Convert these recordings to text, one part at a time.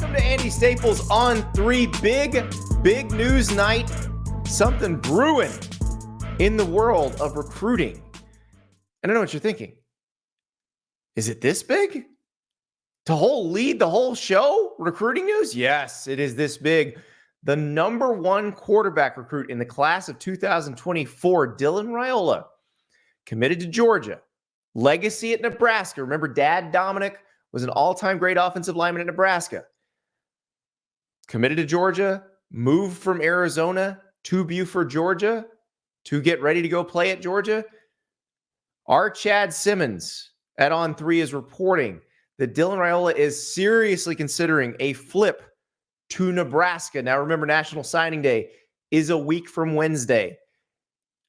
Welcome to Andy Staples on 3. Big news night. Something brewing in the world of recruiting. And I know what you're thinking. Is it this big? To lead the whole show? Recruiting news? Yes, it is this big. The number one quarterback recruit in the class of 2024, Dylan Raiola, committed to Georgia. Legacy at Nebraska. Remember, Dad Dominic was an all-time great offensive lineman at Nebraska. Committed to Georgia, moved from Arizona to Buford, Georgia, to get ready to go play at Georgia. Our Chad Simmons at On 3 is reporting that Dylan Raiola is seriously considering a flip to Nebraska. Now, remember, National Signing Day is a week from Wednesday.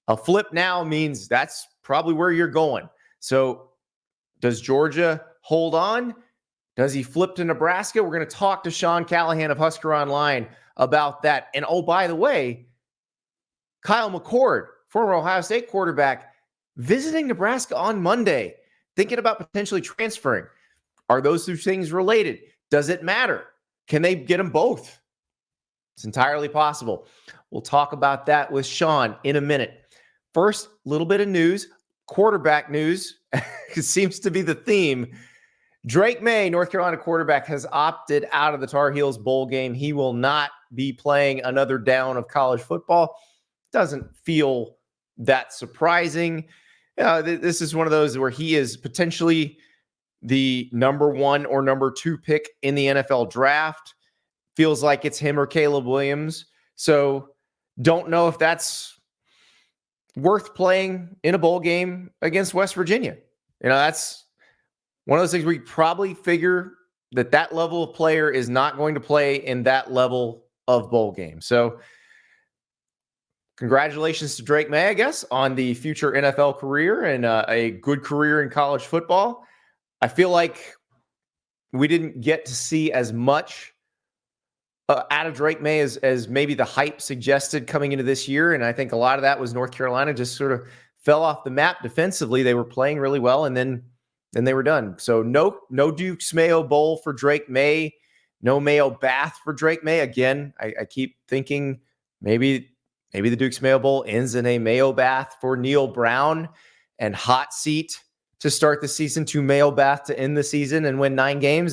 A flip now means that's probably where you're going. So does Georgia hold on? Does he flip to Nebraska? We're going to talk to Sean Callahan of Husker Online about that. And oh, by the way, Kyle McCord, former Ohio State quarterback, visiting Nebraska on Monday, thinking about potentially transferring. Are those two things related? Does it matter? Can they get them both? It's entirely possible. We'll talk about that with Sean in a minute. First, a little bit of news, quarterback news. It seems to be the theme. Drake Maye, North Carolina quarterback, has opted out of the Tar Heels bowl game. He will not be playing another down of college football. Doesn't feel that surprising. This is one of those where he is potentially the number one or number two pick in the NFL draft. Feels like it's him or Caleb Williams. So don't know if that's worth playing in a bowl game against West Virginia. That's one of those things where you probably figure that level of player is not going to play in that level of bowl game. So congratulations to Drake Maye, I guess, on the future NFL career and a good career in college football. I feel like we didn't get to see as much out of Drake Maye as maybe the hype suggested coming into this year. And I think a lot of that was North Carolina just sort of fell off the map defensively. They were playing really well, and then they were done. So no Duke's Mayo Bowl for Drake Maye, no Mayo Bath for Drake Maye. Again, I keep thinking maybe the Duke's Mayo Bowl ends in a Mayo Bath for Neil Brown and hot seat to start the season, to Mayo Bath to end the season and win 9 games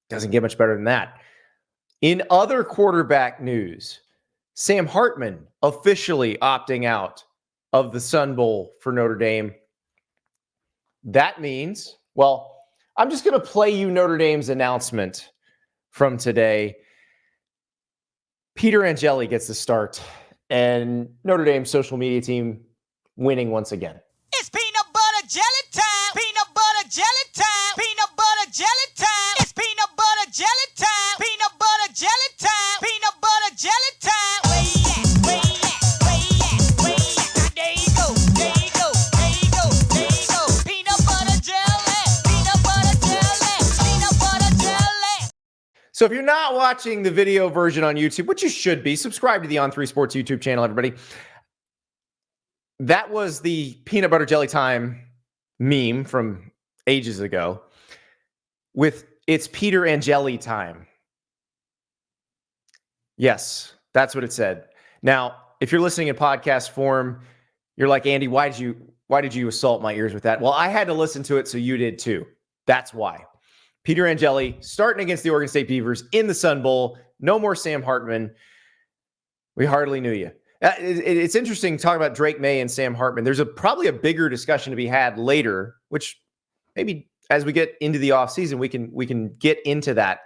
doesn't get much better than that. In other quarterback news, Sam Hartman officially opting out of the Sun Bowl for Notre Dame. That means, I'm just going to play you Notre Dame's announcement from today. Peter Angeli gets the start, and Notre Dame's social media team winning once again. It's peanut butter jelly time. Peanut butter jelly time. Peanut butter jelly time. It's peanut butter jelly time. Peanut butter jelly time. Peanut butter jelly time. Where you at? Where you at? Where you at? Where you at? There you go. There you go. There you go. There you go. Peanut butter jelly. Peanut butter jelly. Peanut butter jelly. So if you're not watching the video version on YouTube, which you should be, subscribe to the On3 Sports YouTube channel, everybody. That was the peanut butter jelly time meme from ages ago with it's Peter Angeli time. Yes, that's what it said. Now, if you're listening in podcast form, you're like, Andy, why did you assault my ears with that? Well, I had to listen to it, so you did too. That's why. Peter Angeli starting against the Oregon State Beavers in the Sun Bowl. No more Sam Hartman. We hardly knew you. It's interesting to talk about Drake Maye and Sam Hartman. There's probably a bigger discussion to be had later, which maybe as we get into the offseason, we can get into that.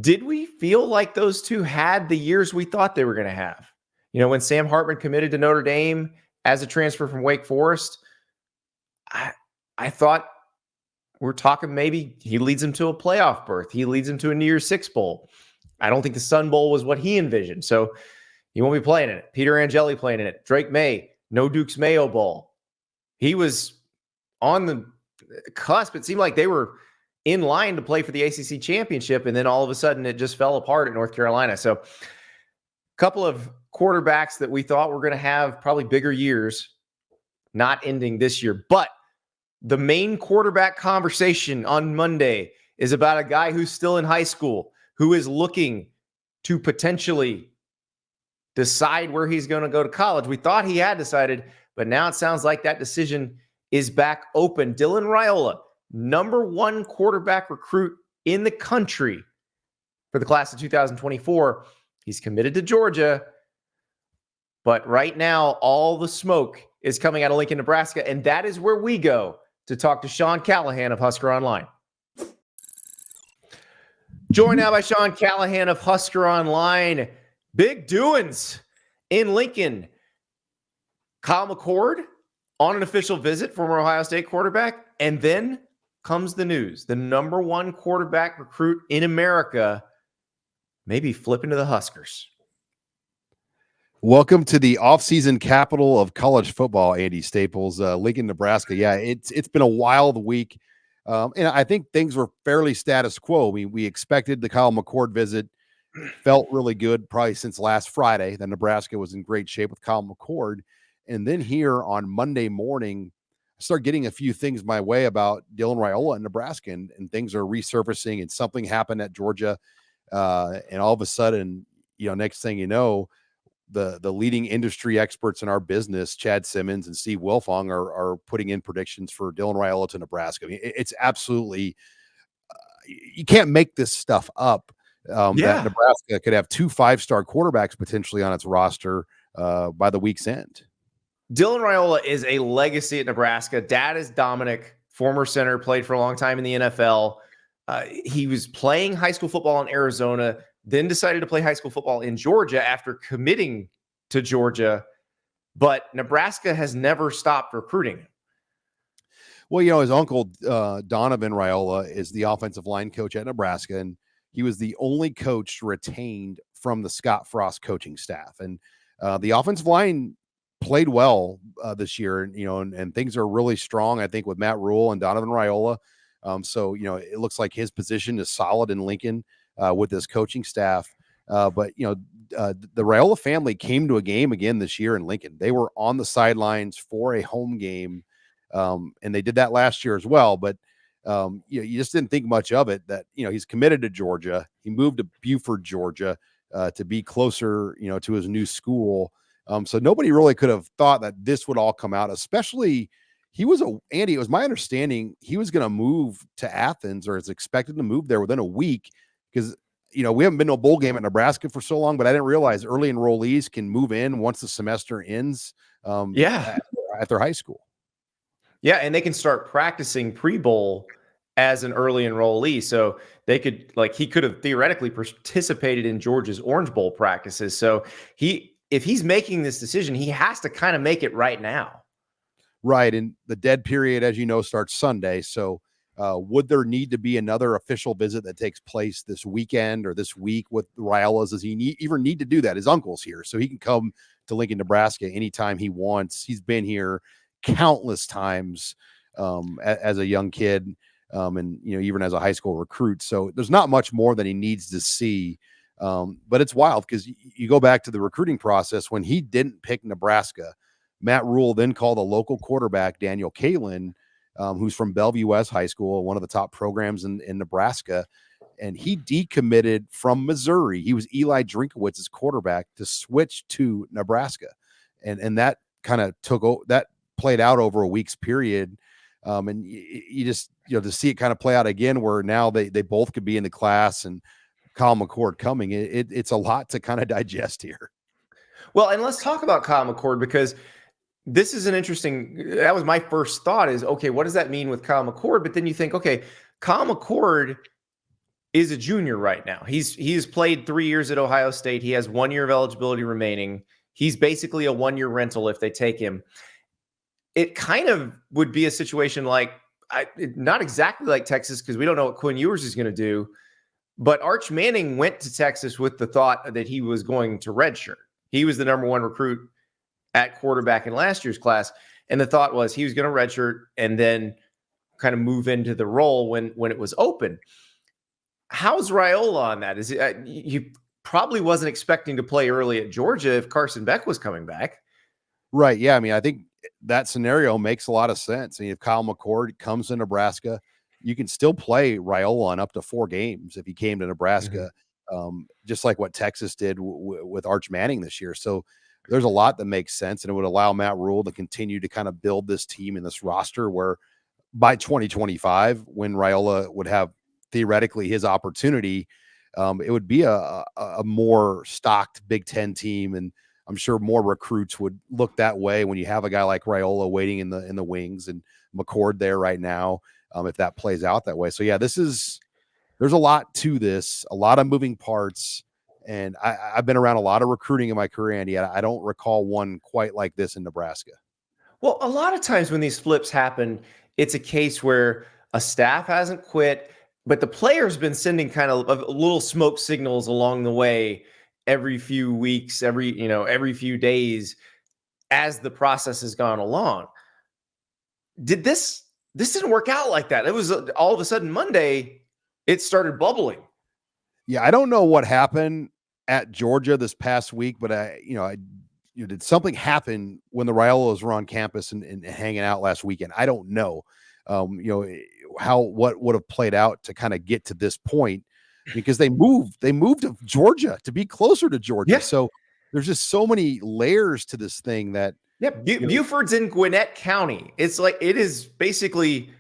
Did we feel like those two had the years we thought they were going to have? When Sam Hartman committed to Notre Dame as a transfer from Wake Forest, I thought we're talking maybe he leads him to a playoff berth. He leads him to a New Year's Six Bowl. I don't think the Sun Bowl was what he envisioned. So he won't be playing in it. Peter Angeli playing in it. Drake Maye, no Duke's Mayo Bowl. He was on the cusp. It seemed like they were in line to play for the ACC championship, and then all of a sudden it just fell apart at North Carolina. So a couple of quarterbacks that we thought were going to have probably bigger years, not ending this year. But the main quarterback conversation on Monday is about a guy who's still in high school, who is looking to potentially decide where he's going to go to college. We thought he had decided, but now it sounds like that decision is back open. Dylan Raiola, number 1 quarterback recruit in the country for the class of 2024. He's committed to Georgia, but right now all the smoke is coming out of Lincoln, Nebraska, and that is where we go to talk to Sean Callahan of Husker Online. Joined now by Sean Callahan of Husker Online. Big doings in Lincoln. Kyle McCord on an official visit, former Ohio State quarterback, and then comes the news. The number 1 quarterback recruit in America maybe flipping to the Huskers. Welcome to the offseason capital of college football, Andy Staples, Lincoln, Nebraska. Yeah, it's been a wild week. And I think things were fairly status quo. We expected the Kyle McCord visit, felt really good probably since last Friday. That Nebraska was in great shape with Kyle McCord. And then here on Monday morning, I start getting a few things my way about Dylan Raiola in Nebraska, and things are resurfacing, and something happened at Georgia. And all of a sudden, next thing you know, the leading industry experts in our business, Chad Simmons and Steve Wilfong, are putting in predictions for Dylan Raiola to Nebraska. I mean, it's absolutely you can't make this stuff up. That Nebraska could have 2 5-star quarterbacks potentially on its roster by the week's end. Dylan Raiola is a legacy at Nebraska. Dad is Dominic, former center, played for a long time in the NFL. He was playing high school football in Arizona, then decided to play high school football in Georgia after committing to Georgia. But Nebraska has never stopped recruiting him. Well, his uncle, Donovan Raiola, is the offensive line coach at Nebraska, and he was the only coach retained from the Scott Frost coaching staff. And the offensive line played well this year, and things are really strong, I think, with Matt Rule and Donovan Raiola. So, it looks like his position is solid in Lincoln with this coaching staff. But the Raiola family came to a game again this year in Lincoln. They were on the sidelines for a home game, and they did that last year as well. But you just didn't think much of it. That he's committed to Georgia. He moved to Beaufort, Georgia, to be closer, to his new school. So nobody really could have thought that this would all come out. Especially, Andy. It was my understanding he was going to move to Athens, or is expected to move there within a week, because we haven't been to a bowl game at Nebraska for so long. But I didn't realize early enrollees can move in once the semester ends. At their high school. Yeah, and they can start practicing pre-bowl as an early enrollee. So they could, he could have theoretically participated in Georgia's Orange Bowl practices. So if he's making this decision, he has to kind of make it right now. Right. And the dead period, as you know, starts Sunday. So would there need to be another official visit that takes place this weekend or this week with the Raiolas? Does he even need to do that? His uncle's here, so he can come to Lincoln, Nebraska anytime he wants. He's been here countless times as a young kid, and even as a high school recruit. So there's not much more that he needs to see. But it's wild because you go back to the recruiting process when he didn't pick Nebraska. Matt Rule then called a local quarterback, Daniel Kalen, who's from Bellevue West High School, one of the top programs in Nebraska. And he decommitted from Missouri. He was Eli Drinkowitz's quarterback to switch to Nebraska. And that kind of played out over a week's period. And you just, to see it kind of play out again, where now they both could be in the class, and Kyle McCord coming, it's a lot to kind of digest here. Well, and let's talk about Kyle McCord, because this is that was my first thought is, okay, what does that mean with Kyle McCord? But then you think, okay, Kyle McCord is a junior right now. He's played 3 years at Ohio State. He has 1 year of eligibility remaining. He's basically a 1 year rental if they take him. It kind of would be a situation not exactly like Texas, because we don't know what Quinn Ewers is going to do. But Arch Manning went to Texas with the thought that he was going to redshirt. He was the number 1 recruit at quarterback in last year's class. And the thought was he was going to redshirt and then kind of move into the role when it was open. How's Raiola on that? Is it, he probably wasn't expecting to play early at Georgia if Carson Beck was coming back. Right. Yeah. I mean, I think that scenario makes a lot of sense. I mean, if Kyle McCord comes to Nebraska, you can still play Raiola on up to 4 games if he came to Nebraska, just like what Texas did with Arch Manning this year. So there's a lot that makes sense, and it would allow Matt Rule to continue to kind of build this team and this roster where by 2025, when Raiola would have theoretically his opportunity, it would be a more stocked Big Ten team. And I'm sure more recruits would look that way when you have a guy like Raiola waiting in the wings and McCord there right now, if that plays out that way. So yeah, there's a lot to this, a lot of moving parts. And I've been around a lot of recruiting in my career, Andy. I don't recall one quite like this in Nebraska. Well, a lot of times when these flips happen, it's a case where a staff hasn't quit, but the player's been sending kind of little smoke signals along the way every few weeks, every few days as the process has gone along. This didn't work out like that. It was all of a sudden Monday, it started bubbling. Yeah, I don't know what happened at Georgia this past week, but did something happen when the Raiolas were on campus and hanging out last weekend? I don't know. What would have played out to kind of get to this point, because they moved to Georgia to be closer to Georgia. Yeah. So there's just so many layers to this thing that Buford's in Gwinnett County. It's like, it is basically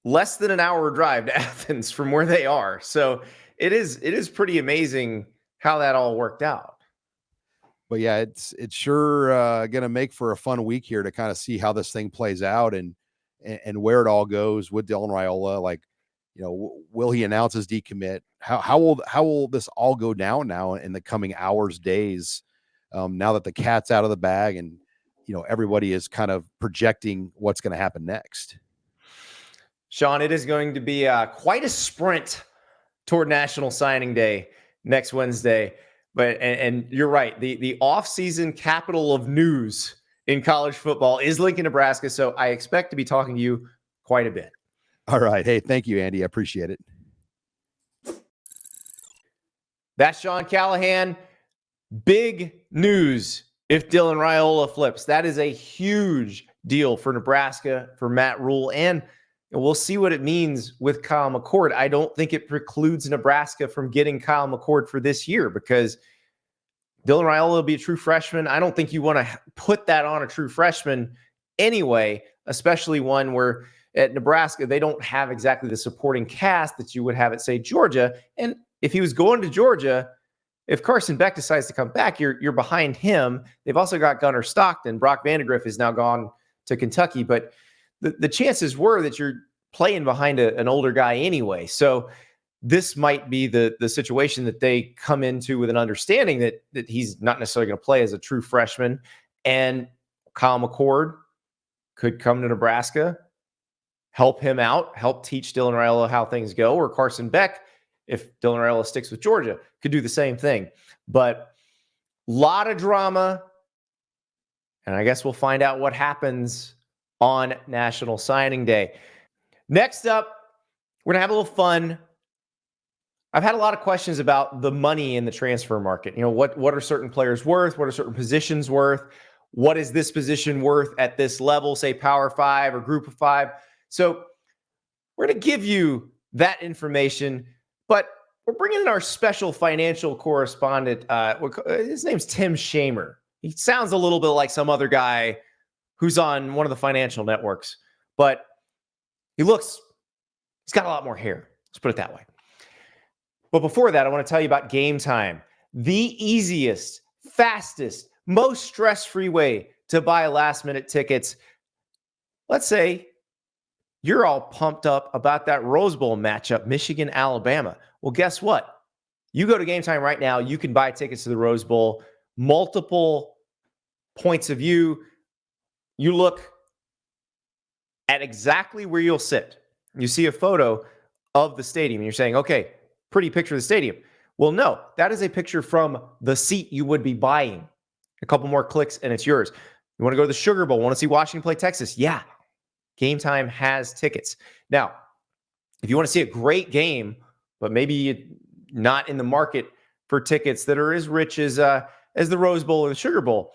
less than an hour drive to Athens from where they are. So it is pretty amazing how that all worked out. But yeah, it's sure going to make for a fun week here to kind of see how this thing plays out and where it all goes with Dylan Raiola. Like, will he announce his decommit? How will this all go down now in the coming hours, days, now that the cat's out of the bag and, everybody is kind of projecting what's going to happen next? Sean, it is going to be quite a sprint toward National Signing Day next Wednesday. But and you're right, the off-season capital of news in college football is Lincoln, Nebraska. So I expect to be talking to you quite a bit. All right. Hey, thank you, Andy. I appreciate it. That's Sean Callahan. Big news if Dylan Raiola flips. That is a huge deal for Nebraska, for Matt Rule, and we'll see what it means with Kyle McCord. I don't think it precludes Nebraska from getting Kyle McCord for this year, because Dylan Raiola will be a true freshman. I don't think you want to put that on a true freshman anyway, especially one where at Nebraska, they don't have exactly the supporting cast that you would have at, say, Georgia. And if he was going to Georgia, if Carson Beck decides to come back, you're behind him. They've also got Gunnar Stockton. Brock Vandegrift is now gone to Kentucky, but the chances were that you're playing behind an older guy anyway. So this might be the situation that they come into with an understanding that he's not necessarily going to play as a true freshman. And Kyle McCord could come to Nebraska, help him out, help teach Dylan Raiola how things go, or Carson Beck, if Dylan Raiola sticks with Georgia, could do the same thing. But a lot of drama, and I guess we'll find out what happens on National Signing Day. Next up, we're going to have a little fun. I've had a lot of questions about the money in the transfer market. What are certain players worth? What are certain positions worth? What is this position worth at this level, say Power 5 or Group of 5? So we're going to give you that information, but we're bringing in our special financial correspondent. His name's Tim Shamer. He sounds a little bit like some other guy who's on one of the financial networks, but he's got a lot more hair. Let's put it that way. But before that, I want to tell you about Game Time, the easiest, fastest, most stress-free way to buy last-minute tickets. Let's say you're all pumped up about that Rose Bowl matchup, Michigan, Alabama. Well, guess what? You go to Game Time right now. You can buy tickets to the Rose Bowl, multiple points of view. You look at exactly where you'll sit. You see a photo of the stadium, and you're saying, okay, pretty picture of the stadium. Well, no, that is a picture from the seat you would be buying. A couple more clicks, and it's yours. You want to go to the Sugar Bowl, want to see Washington play Texas? Yeah, Game Time has tickets. Now, if you want to see a great game, but maybe you're not in the market for tickets that are as rich as the Rose Bowl or the Sugar Bowl,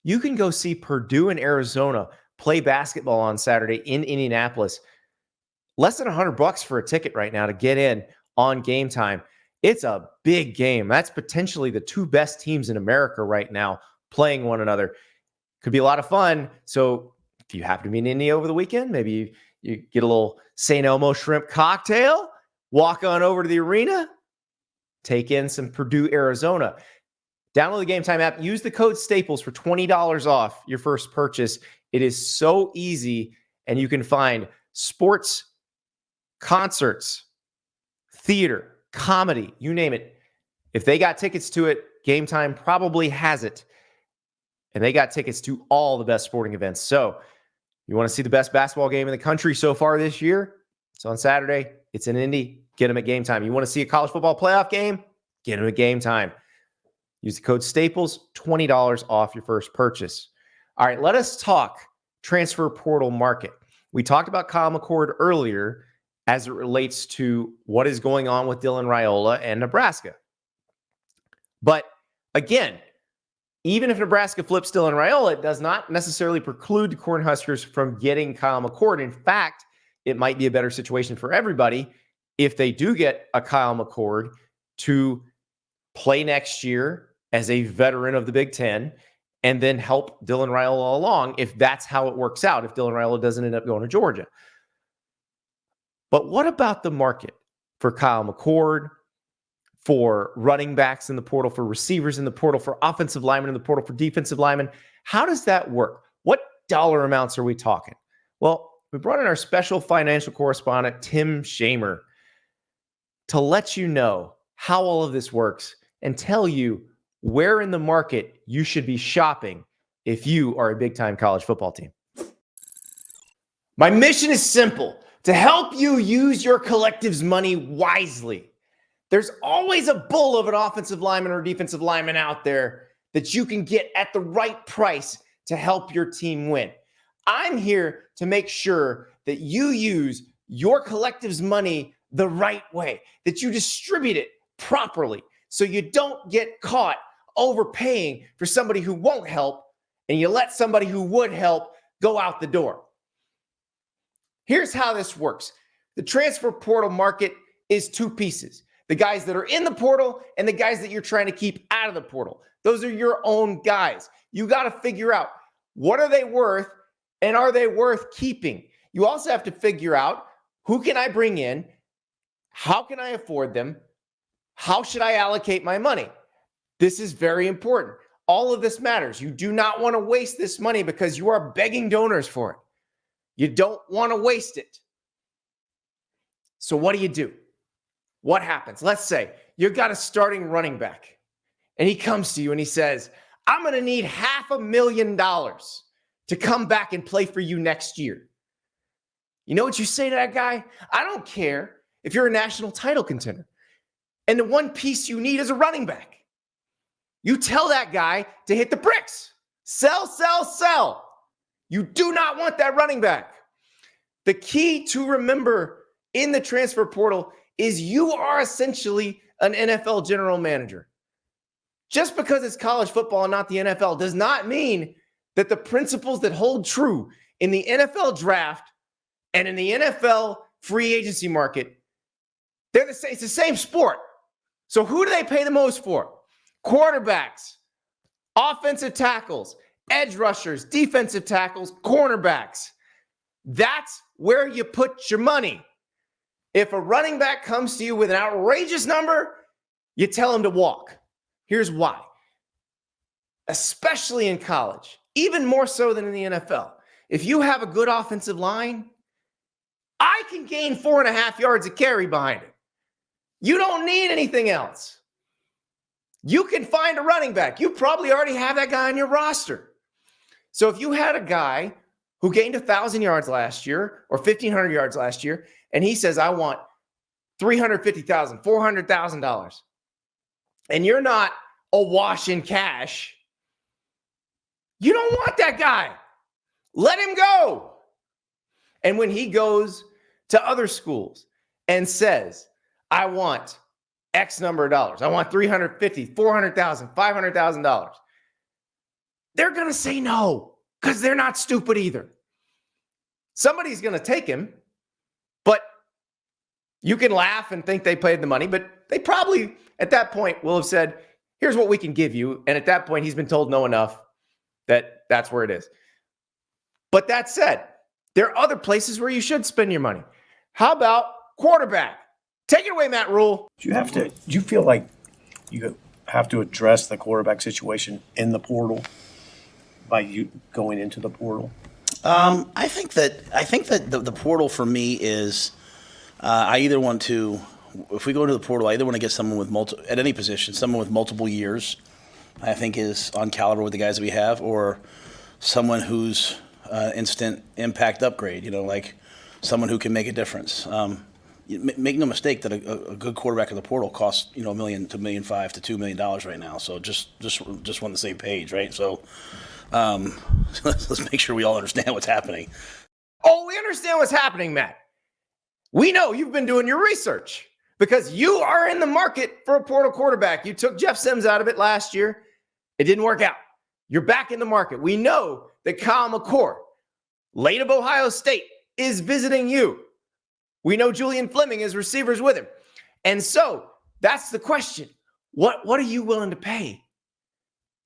you can go see Purdue and Arizona play basketball on Saturday in Indianapolis. less than $100 for a ticket right now to get in on Game Time. It's a big game. That's potentially the two best teams in America right now playing one another. Could be a lot of fun. So if you happen to be in Indy over the weekend, maybe you get a little St. Elmo shrimp cocktail, walk on over to the arena, take in some Purdue, Arizona. Download the Game Time app. Use the code Staples for $20 off your first purchase. It is so easy, and you can find sports, concerts, theater, comedy, you name it. If they got tickets to it, Game Time probably has it. And they got tickets to all the best sporting events. So you want to see the best basketball game in the country so far this year? It's on Saturday. It's in Indy. Get them at Game Time. You want to see a college football playoff game? Get them at Game Time. Use the code Staples, $20 off your first purchase. All right, let us talk transfer portal market. We talked about Kyle McCord earlier as it relates to what is going on with Dylan Raiola and Nebraska. But again, even if Nebraska flips Dylan Raiola, it does not necessarily preclude the Cornhuskers from getting Kyle McCord. In fact, it might be a better situation for everybody if they do get a Kyle McCord to play next year as a veteran of the Big Ten and then help Dylan Raiola along if that's how it works out, if Dylan Raiola doesn't end up going to Georgia. But what about the market for Kyle McCord, for running backs in the portal, for receivers in the portal, for offensive linemen in the portal, for defensive linemen? How does that work? What dollar amounts are we talking? Well, we brought in our special financial correspondent, Tim Shamer, to let you know how all of this works and tell you where in the market you should be shopping if you are a big-time college football team. My mission is simple: to help you use your collective's money wisely. There's always a bull of an offensive lineman or defensive lineman out there that you can get at the right price to help your team win. I'm here to make sure that you use your collective's money the right way, that you distribute it properly so you don't get caught overpaying for somebody who won't help and you let somebody who would help go out the door. Here's how this works. The transfer portal market is two pieces: the guys that are in the portal and the guys that you're trying to keep out of the portal. Those are your own guys. You got to figure out, what are they worth and are they worth keeping? You also have to figure out, who can I bring in? How can I afford them? How should I allocate my money? This is very important. All of this matters. You do not want to waste this money because you are begging donors for it. You don't want to waste it. So what do? What happens? Let's say you've got a starting running back and he comes to you and he says, I'm going to need $500,000 to come back and play for you next year. You know what you say to that guy? I don't care if you're a national title contender and the one piece you need is a running back. You tell that guy to hit the bricks. Sell, sell, sell. You do not want that running back. The key to remember in the transfer portal is you are essentially an NFL general manager. Just because it's college football and not the NFL does not mean that the principles that hold true in the NFL draft and in the NFL free agency market, they're the same. It's the same sport. So who do they pay the most for? Quarterbacks, offensive tackles, edge rushers, defensive tackles, cornerbacks. That's where you put your money. If a running back comes to you with an outrageous number, you tell him to walk. Here's why. Especially in college, even more so than in the NFL. If you have a good offensive line, I can gain 4.5 yards of carry behind it. You don't need anything else. You can find a running back. You probably already have that guy on your roster. So if you had a guy who gained 1,000 yards last year or 1,500 yards last year, and he says, I want $350,000, $400,000, and you're not awash in cash, you don't want that guy. Let him go. And when he goes to other schools and says, I want X number of dollars, I want $350,000, $400,000, $500,000, they're going to say no because they're not stupid either. Somebody's going to take him, But you can laugh and think they paid the money, but they probably at that point will have said, here's what we can give you. And at that point, he's been told no enough that that's where it is. But that said, there are other places where you should spend your money. How about quarterback? Take it away, Matt Rule. Do you feel like you have to address the quarterback situation in the portal by you going into the portal? I think that the portal for me is I either want to, if we go into the portal, I either want to get someone with at any position, someone with multiple years, I think is on caliber with the guys that we have, or someone who's instant impact upgrade, like someone who can make a difference. Make no mistake that a good quarterback in the portal costs, $1 million to $1.5 million to $2 million right now. So just on the same page, right? So let's make sure we all understand what's happening. Oh, we understand what's happening, Matt. We know you've been doing your research because you are in the market for a portal quarterback. You took Jeff Sims out of it last year. It didn't work out. You're back in the market. We know that Kyle McCord, late of Ohio State, is visiting you. We know Julian Fleming is receivers with him. And so that's the question. What are you willing to pay?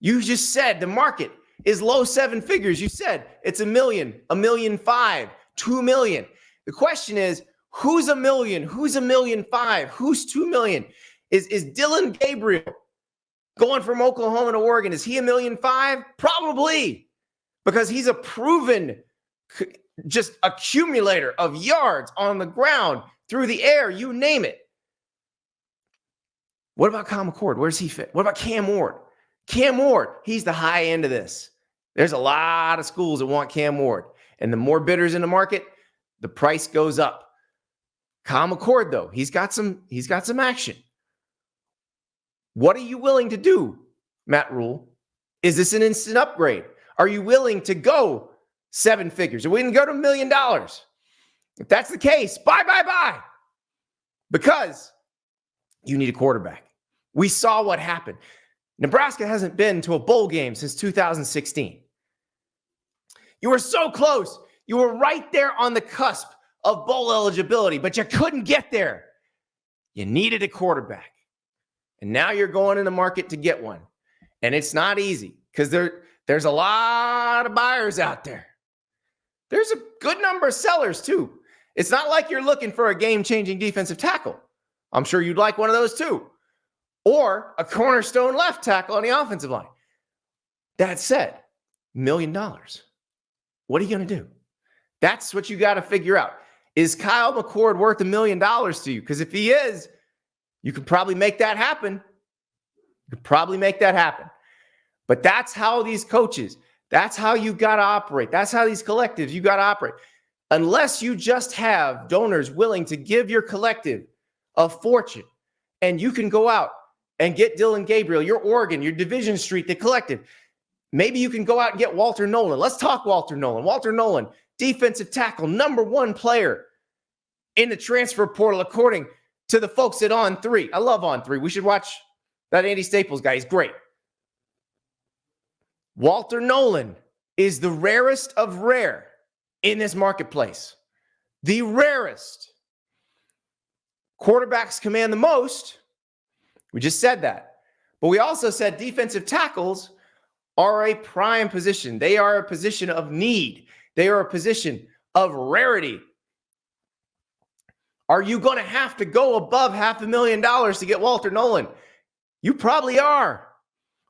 You just said the market is low seven figures. You said it's $1 million, $1.5 million, $2 million. The question is, who's $1 million? Who's $1.5 million? Who's $2 million? Is Dylan Gabriel going from Oklahoma to Oregon? Is he $1.5 million? Probably, because he's a proven just accumulator of yards on the ground, through the air, you name it. What about Kyle McCord? Where does he fit? What about Cam Ward? Cam Ward, he's the high end of this. There's a lot of schools that want Cam Ward. And the more bidders in the market, the price goes up. Kyle McCord, though, he's got some action. What are you willing to do, Matt Rule? Is this an instant upgrade? Are you willing to go seven figures? Are we going to go to $1 million? If that's the case, buy. Because you need a quarterback. We saw what happened. Nebraska hasn't been to a bowl game since 2016. You were so close. You were right there on the cusp of bowl eligibility, but you couldn't get there. You needed a quarterback. And now you're going in the market to get one. And it's not easy because there's a lot of buyers out there. There's a good number of sellers too. It's not like you're looking for a game-changing defensive tackle. I'm sure you'd like one of those too. Or a cornerstone left tackle on the offensive line. That said, $1 million. What are you going to do? That's what you got to figure out. Is Kyle McCord worth $1 million to you? Because if he is, you could probably make that happen. But that's how these coaches, that's how you got to operate. That's how these collectives, you got to operate. Unless you just have donors willing to give your collective a fortune and you can go out and get Dylan Gabriel, your Oregon, your Division Street, the collective. Maybe you can go out and get Walter Nolan. Let's talk Walter Nolan. Walter Nolan, defensive tackle, #1 player in the transfer portal, according to the folks at On3. I love On3. We should watch that Andy Staples guy. He's great. Walter Nolan is the rarest of rare in this marketplace. The rarest. Quarterbacks command the most. We just said that. But we also said defensive tackles are a prime position. They are a position of need. They are a position of rarity. Are you going to have to go above $500,000 to get Walter Nolan? You probably are.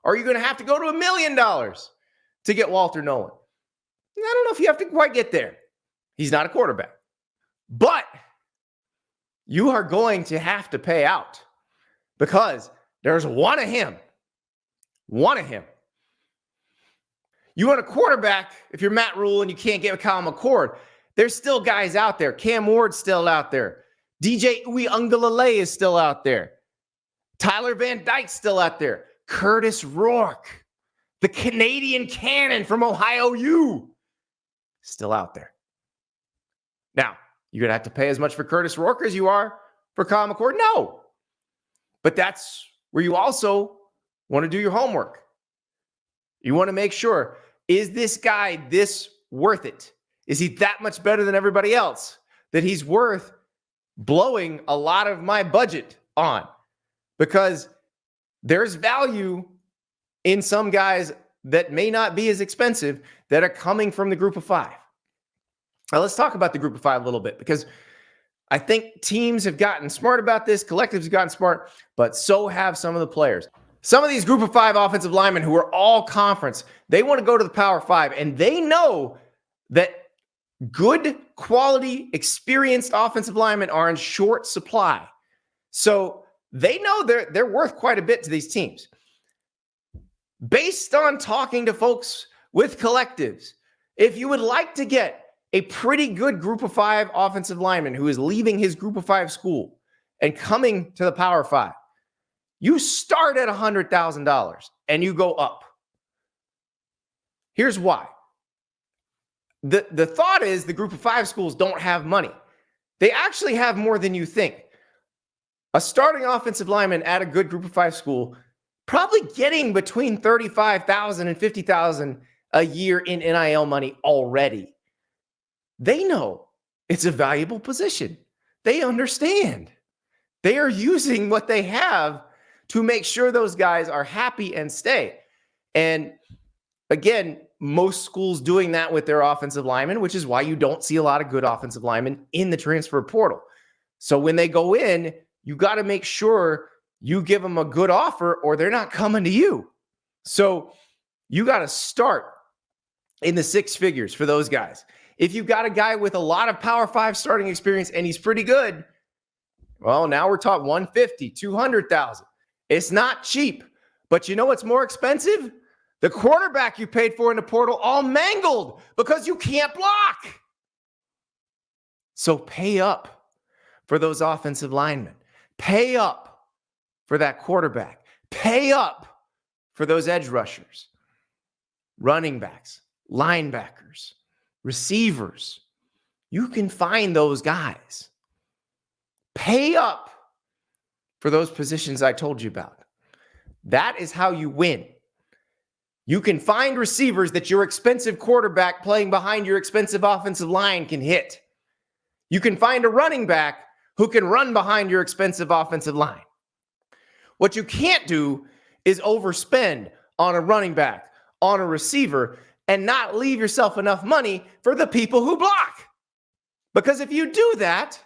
Are you going to have to go to $1 million to get Walter Nolan? I don't know if you have to quite get there. He's not a quarterback. But you are going to have to pay out because there's one of him. One of him. You want a quarterback, if you're Matt Rule and you can't get Kyle McCord, there's still guys out there. Cam Ward's still out there. DJ Uiagalelei is still out there. Tyler Van Dyke's still out there. Curtis Rourke, the Canadian cannon from Ohio U, still out there. Now, you're going to have to pay as much for Curtis Rourke as you are for Kyle McCord? No. But that's where you also want to do your homework. You want to make sure, is this guy this worth it? Is he that much better than everybody else that he's worth blowing a lot of my budget on, because there's value in some guys that may not be as expensive that are coming from the group of five. Now, let's talk about the group of five a little bit, because I think teams have gotten smart about this, collectives have gotten smart, but so have some of the players. Some of these group of five offensive linemen who are all conference, they want to go to the Power Five, and they know that good quality, experienced offensive linemen are in short supply. So they know they're worth quite a bit to these teams. Based on talking to folks with collectives, if you would like to get a pretty good group of five offensive lineman who is leaving his group of five school and coming to the Power Five, you start at $100,000 and you go up. Here's why. The thought is the group of five schools don't have money. They actually have more than you think. A starting offensive lineman at a good group of five school probably getting between $35,000 and $50,000 a year in NIL money already. They know it's a valuable position. They understand. They are using what they have to make sure those guys are happy and stay. And again, most schools doing that with their offensive linemen, which is why you don't see a lot of good offensive linemen in the transfer portal. So when they go in, you got to make sure you give them a good offer or they're not coming to you. So you got to start in the six figures for those guys. If you've got a guy with a lot of Power Five starting experience and he's pretty good, well, now we're talking 150, 200,000. It's not cheap, but you know what's more expensive? The quarterback you paid for in the portal all mangled because you can't block. So pay up for those offensive linemen. Pay up for that quarterback. Pay up for those edge rushers, running backs, linebackers, receivers. You can find those guys. Pay up for those positions I told you about. That is how you win. You can find receivers that your expensive quarterback playing behind your expensive offensive line can hit. You can find a running back who can run behind your expensive offensive line. What you can't do is overspend on a running back, on a receiver, and not leave yourself enough money for the people who block. Because if you do that,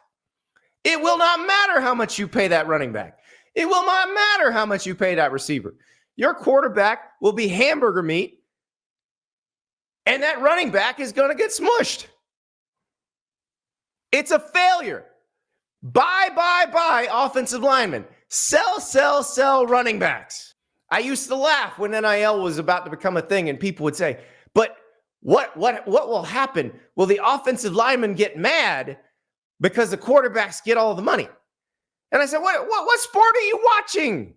it will not matter how much you pay that running back. It will not matter how much you pay that receiver. Your quarterback will be hamburger meat, and that running back is going to get smushed. It's a failure. Buy offensive linemen. Sell running backs. I used to laugh when NIL was about to become a thing, and people would say, but what will happen? Will the offensive linemen get mad because the quarterbacks get all the money? And I said, what sport are you watching?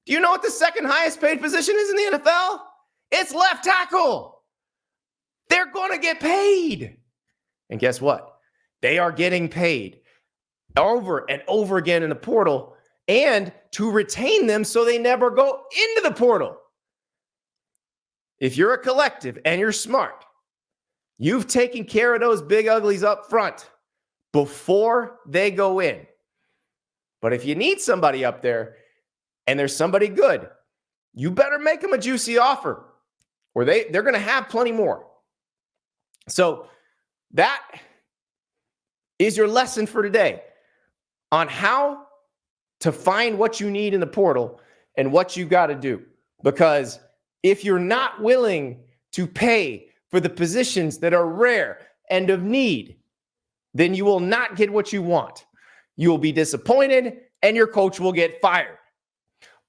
Do you know what the second highest paid position is in the NFL? It's left tackle. They're going to get paid. And guess what? They are getting paid over and over again in the portal, and to retain them so they never go into the portal. If you're a collective and you're smart, you've taken care of those big uglies up front before they go in. But if you need somebody up there and there's somebody good, you better make them a juicy offer, or they're going to have plenty more. So that is your lesson for today on how to find what you need in the portal and what you got to do. Because if you're not willing to pay for the positions that are rare and of need, then you will not get what you want. You will be disappointed and your coach will get fired.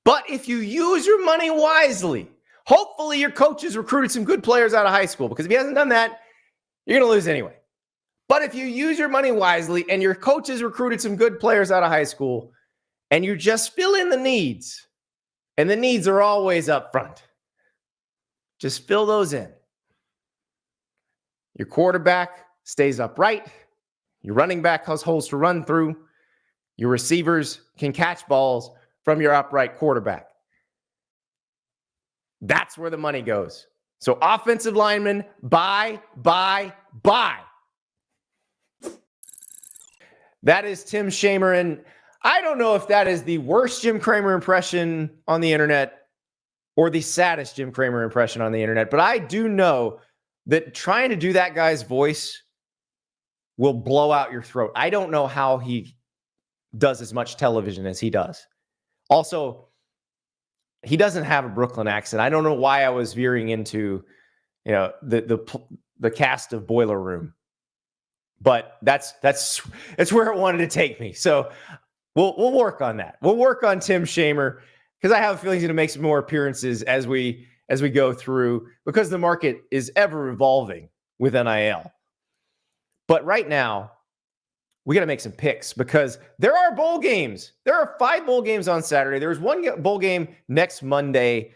But if you use your money wisely, hopefully your coach has recruited some good players out of high school, because if he hasn't done that, you're going to lose anyway. But if you use your money wisely and your coach has recruited some good players out of high school and you just fill in the needs, and the needs are always up front, just fill those in. Your quarterback stays upright. Your running back has holes to run through. Your receivers can catch balls from your upright quarterback. That's where the money goes. So offensive linemen, buy. That is Tim Shamer. And I don't know if that is the worst Jim Cramer impression on the internet or the saddest Jim Cramer impression on the internet, but I do know that trying to do that guy's voice will blow out your throat. I don't know how he does as much television as he does. Also, he doesn't have a Brooklyn accent. I don't know why I was veering into, the cast of Boiler Room, but that's where it wanted to take me. So we'll work on that. We'll work on Tim Shamer because I have a feeling he's going to make some more appearances as we go through, because the market is ever evolving with NIL. But right now, we got to make some picks because there are bowl games. There are 5 bowl games on Saturday. There's 1 bowl game next Monday.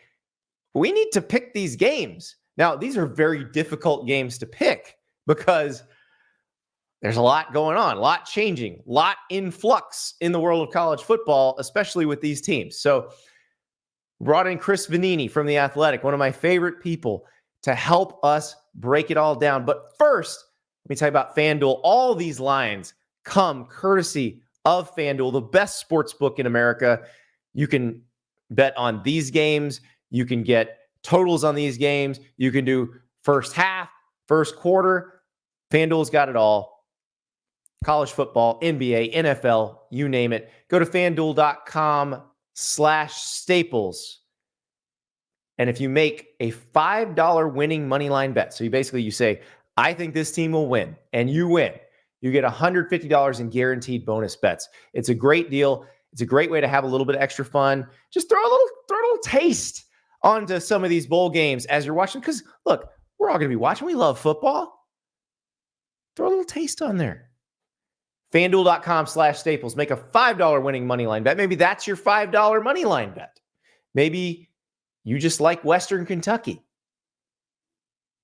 We need to pick these games. Now, these are very difficult games to pick because there's a lot going on, a lot changing, a lot in flux in the world of college football, especially with these teams. So brought in Chris Vanini from The Athletic, one of my favorite people, to help us break it all down. But first, let me tell you about FanDuel. All these lines come courtesy of FanDuel, the best sports book in America. You can bet on these games. You can get totals on these games. You can do first half, first quarter. FanDuel's got it all. College football, NBA, NFL, you name it. Go to FanDuel.com/staples. And if you make a $5 winning money line bet, so you say, I think this team will win, and you win, you get $150 in guaranteed bonus bets. It's a great deal. It's a great way to have a little bit of extra fun. Just throw a little taste onto some of these bowl games as you're watching. Because look, we're all going to be watching. We love football. Throw a little taste on there. FanDuel.com/staples. Make a $5 winning money line bet. Maybe that's your $5 money line bet. Maybe you just like Western Kentucky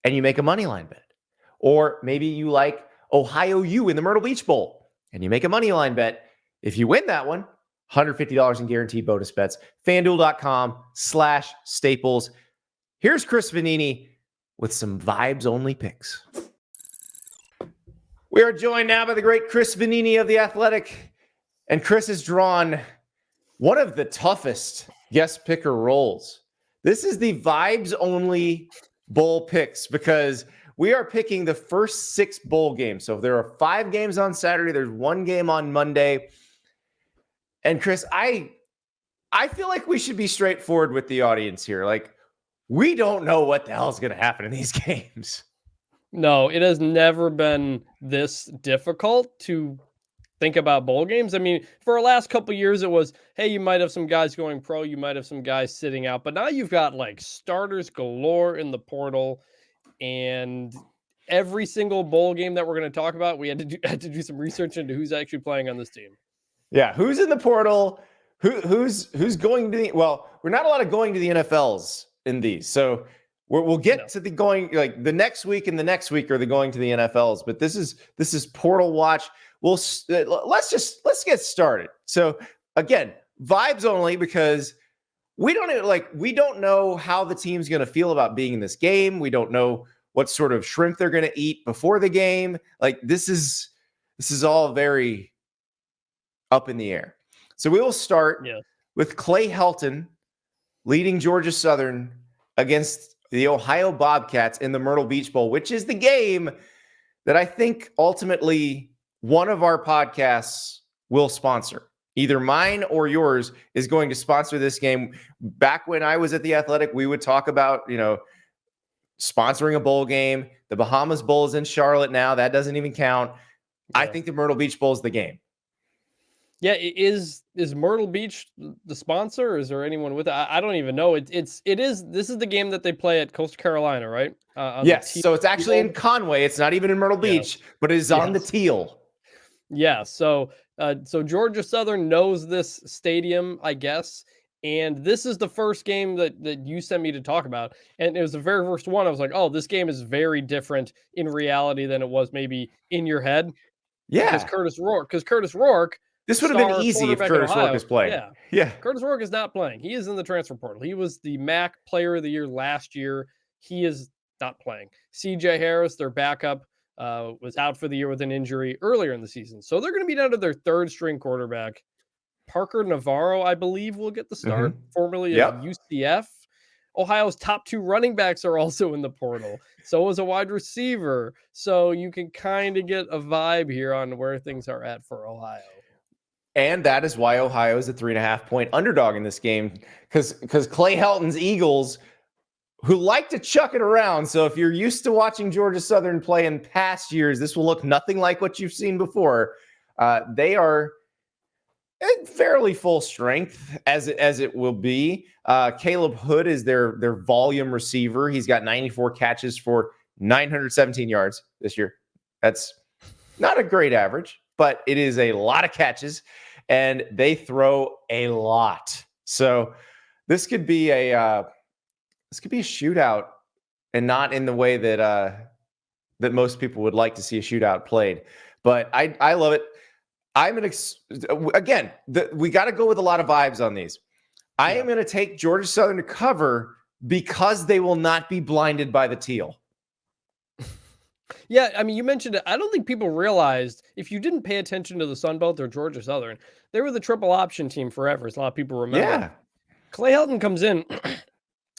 and you make a money line bet. Or maybe you like Ohio U in the Myrtle Beach Bowl and you make a money line bet. If you win that one, $150 in guaranteed bonus bets. FanDuel.com/staples. Here's Chris Vanini with some vibes only picks. We are joined now by the great Chris Vanini of The Athletic. And Chris has drawn one of the toughest guest picker roles. This is the vibes only bowl picks because we are picking the first 6 bowl games. So there are 5 games on Saturday. There's 1 game on Monday. And Chris, I feel like we should be straightforward with the audience here. Like, we don't know what the hell is going to happen in these games. No, it has never been this difficult to think about bowl games. I mean, for the last couple of years, it was, hey, you might have some guys going pro, you might have some guys sitting out, but now you've got like starters galore in the portal, and every single bowl game that we're going to talk about, we had to do some research into who's actually playing on this team. Yeah, who's in the portal? Who's going to the? Well, we're not a lot of going to the NFLs in these, so we'll get to the going, like the next week and the next week are the going to the NFLs. But this is portal watch. Let's get started. So again, vibes only because we don't know how the team's going to feel about being in this game. We don't know what sort of shrimp they're going to eat before the game. Like this is all very up in the air. So we will start with Clay Helton leading Georgia Southern against the Ohio Bobcats in the Myrtle Beach Bowl, which is the game that I think ultimately one of our podcasts will sponsor. Either mine or yours is going to sponsor this game. Back when I was at The Athletic, we would talk about, sponsoring a bowl game. The Bahamas Bowl is in Charlotte now. That doesn't even count. Yeah. I think the Myrtle Beach Bowl is the game. Yeah, is Myrtle Beach the sponsor, or is there anyone with it? I don't even know. It is. This is the game that they play at Coastal Carolina, right? Yes. So it's actually in Conway. It's not even in Myrtle Beach, but it is on the teal. Yeah. So Georgia Southern knows this stadium, I guess. And this is the first game that you sent me to talk about. And it was the very first one. I was like, oh, this game is very different in reality than it was maybe in your head. Yeah. Because Curtis Rourke. This would have been easy if Curtis Rourke was playing. Yeah. Curtis Rourke is not playing. He is in the transfer portal. He was the MAC Player of the Year last year. He is not playing. CJ Harris, their backup, was out for the year with an injury earlier in the season. So they're going to be down to their third string quarterback. Parker Navarro, I believe, will get the start, formerly of UCF. Ohio's top 2 running backs are also in the portal. So is a wide receiver. So you can kind of get a vibe here on where things are at for Ohio. And that is why Ohio is a 3.5-point underdog in this game, because Clay Helton's Eagles, who like to chuck it around. So if you're used to watching Georgia Southern play in past years, this will look nothing like what you've seen before. They are fairly full strength as it will be. Caleb Hood is their volume receiver. He's got 94 catches for 917 yards this year. That's not a great average, but it is a lot of catches, and they throw a lot. So this could be a shootout, and not in the way that that most people would like to see a shootout played. But I love it. We got to go with a lot of vibes on these. I am going to take Georgia Southern to cover because they will not be blinded by the teal. Yeah, I mean, you mentioned it. I don't think people realized, if you didn't pay attention to the Sun Belt or Georgia Southern, they were the triple option team forever, as a lot of people remember. Yeah. Clay Helton comes in,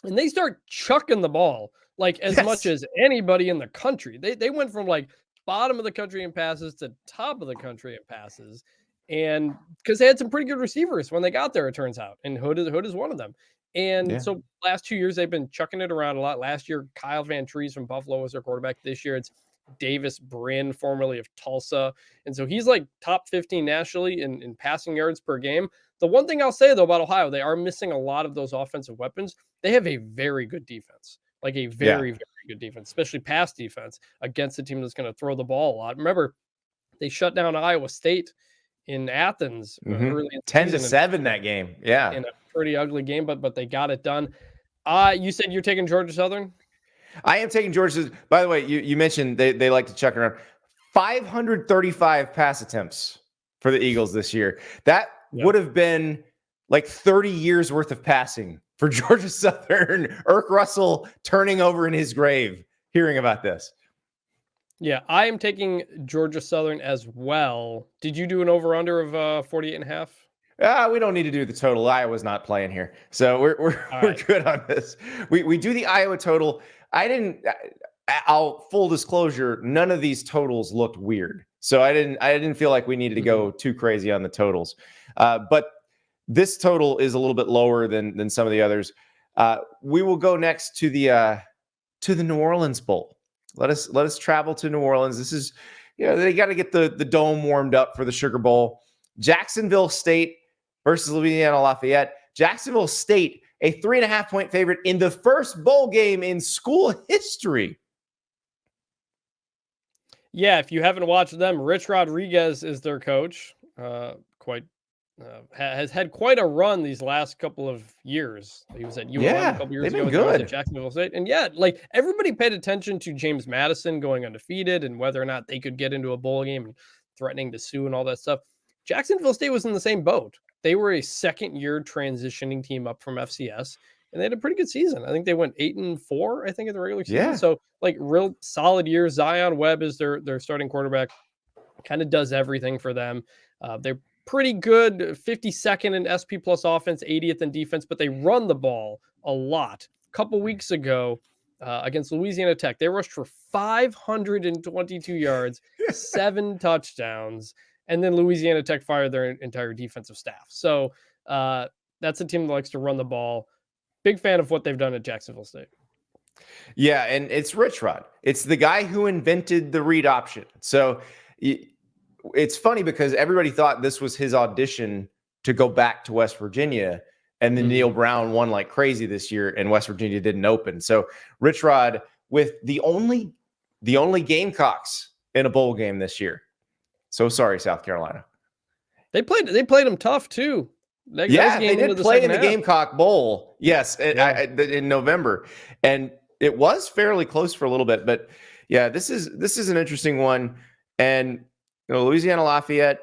and they start chucking the ball like as much as anybody in the country. They went from like bottom of the country in passes to top of the country in passes, and because they had some pretty good receivers when they got there, it turns out, and Hood is one of them. And so last 2 years they've been chucking it around a lot. Last year, Kyle Van Trees from Buffalo was their quarterback. This year it's Davis Brin, formerly of Tulsa, and so he's like top 15 nationally in passing yards per game. The one thing I'll say though about Ohio, they are missing a lot of those offensive weapons. They have a very good defense, like a very good defense, especially pass defense against a team that's going to throw the ball a lot. Remember, they shut down Iowa State in Athens early in 10-7 that game. Yeah. In a pretty ugly game, but they got it done. You said you're taking Georgia Southern? I am taking Georgia. By the way, you mentioned they like to chuck around. 535 pass attempts for the Eagles this year. That would have been like 30 years worth of passing for Georgia Southern. Irk Russell turning over in his grave hearing about this. Yeah, I am taking Georgia Southern as well. Did you do an over-under of 48.5? We don't need to do the total. Iowa's not playing here, so we're good on this. We do the Iowa total. I'll full disclosure, none of these totals looked weird, so I didn't feel like we needed to go too crazy on the totals. But this total is a little bit lower than some of the others. We will go next to the New Orleans Bowl. Let us travel to New Orleans. This is, they got to get the dome warmed up for the Sugar Bowl. Jacksonville State versus Louisiana Lafayette. Jacksonville State, a 3.5-point favorite in the first bowl game in school history. Yeah, if you haven't watched them, Rich Rodriguez is their coach. Has had quite a run these last couple of years. He was at ULM a couple years ago. He was at Jacksonville State. And like everybody paid attention to James Madison going undefeated and whether or not they could get into a bowl game and threatening to sue and all that stuff. Jacksonville State was in the same boat. They were a second-year transitioning team up from FCS, and they had a pretty good season. I think they went 8-4, I think, in the regular season. Yeah. So, like, real solid year. Zion Webb is their starting quarterback. Kind of does everything for them. They're pretty good, 52nd in SP plus offense, 80th in defense, but they run the ball a lot. A couple weeks ago against Louisiana Tech, they rushed for 522 yards, 7 touchdowns, and then Louisiana Tech fired their entire defensive staff. So that's a team that likes to run the ball. Big fan of what they've done at Jacksonville State. Yeah, and it's Rich Rod. It's the guy who invented the read option. So it's funny because everybody thought this was his audition to go back to West Virginia, and then Neil Brown won like crazy this year, and West Virginia didn't open. So Rich Rod with the only Gamecocks in a bowl game this year. So sorry, South Carolina. They played them tough too. They did play in the Gamecock Bowl. Yes, in November, and it was fairly close for a little bit. But yeah, this is an interesting one. And Louisiana Lafayette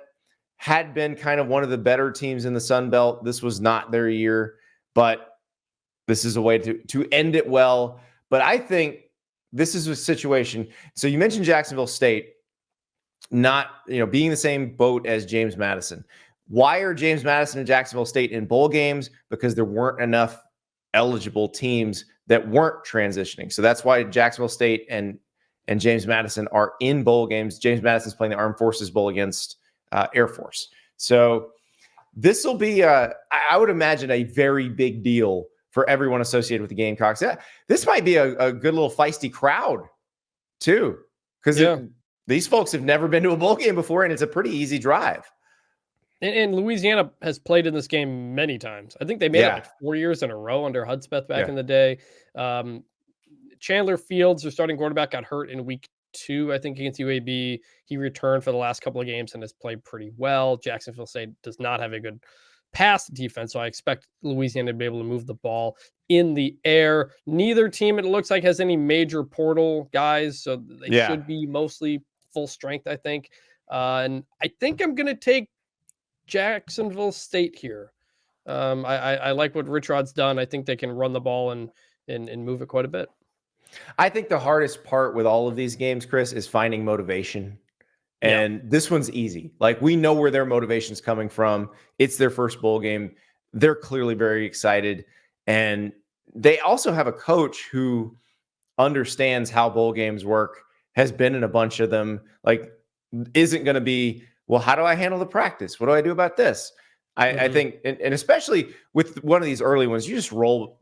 had been kind of one of the better teams in the Sun Belt. This was not their year, but this is a way to end it well. But I think this is a situation. So you mentioned Jacksonville State not, being the same boat as James Madison. Why are James Madison and Jacksonville State in bowl games? Because there weren't enough eligible teams that weren't transitioning. So that's why Jacksonville State and James Madison are in bowl games. James Madison's playing the Armed Forces Bowl against Air Force. So this will be, I would imagine, a very big deal for everyone associated with the Gamecocks. Yeah, this might be a good little feisty crowd too, because these folks have never been to a bowl game before, and it's a pretty easy drive. And Louisiana has played in this game many times. I think they made it like 4 years in a row under Hudspeth back in the day. Chandler Fields, their starting quarterback, got hurt in week 2, I think, against UAB. He returned for the last couple of games and has played pretty well. Jacksonville State does not have a good pass defense, so I expect Louisiana to be able to move the ball in the air. Neither team, it looks like, has any major portal guys, so they should be mostly full strength, I think. And I think I'm going to take Jacksonville State here. I like what Rich Rod's done. I think they can run the ball and move it quite a bit. I think the hardest part with all of these games, Chris, is finding motivation. And this one's easy. Like, we know where their motivation's coming from. It's their first bowl game. They're clearly very excited. And they also have a coach who understands how bowl games work, has been in a bunch of them, like, isn't going to be, well, how do I handle the practice? What do I do about this? I think, and especially with one of these early ones, you just roll.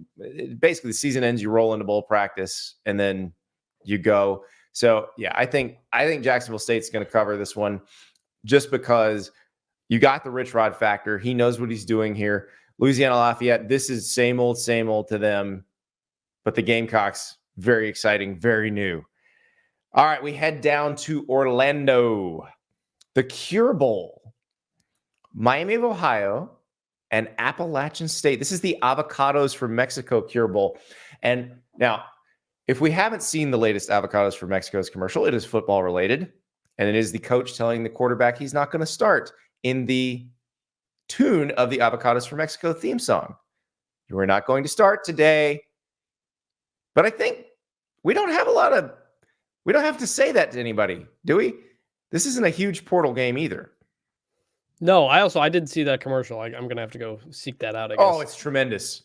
Basically, the season ends, you roll into bowl practice, and then you go. So, yeah, I think Jacksonville State's going to cover this one just because you got the Rich Rod factor. He knows what he's doing here. Louisiana Lafayette, this is same old to them, but the Gamecocks, very exciting, very new. All right, we head down to Orlando. The Cure Bowl. Miami of Ohio and Appalachian State. This is the Avocados from Mexico Cure Bowl. And now, if we haven't seen the latest Avocados for Mexico's commercial, it is football related. And it is the coach telling the quarterback he's not going to start in the tune of the Avocados for Mexico theme song. You are not going to start today. But I think we don't have to say that to anybody, do we? This isn't a huge portal game either. No, I did see that commercial. I'm going to have to go seek that out, I guess. Oh, it's tremendous.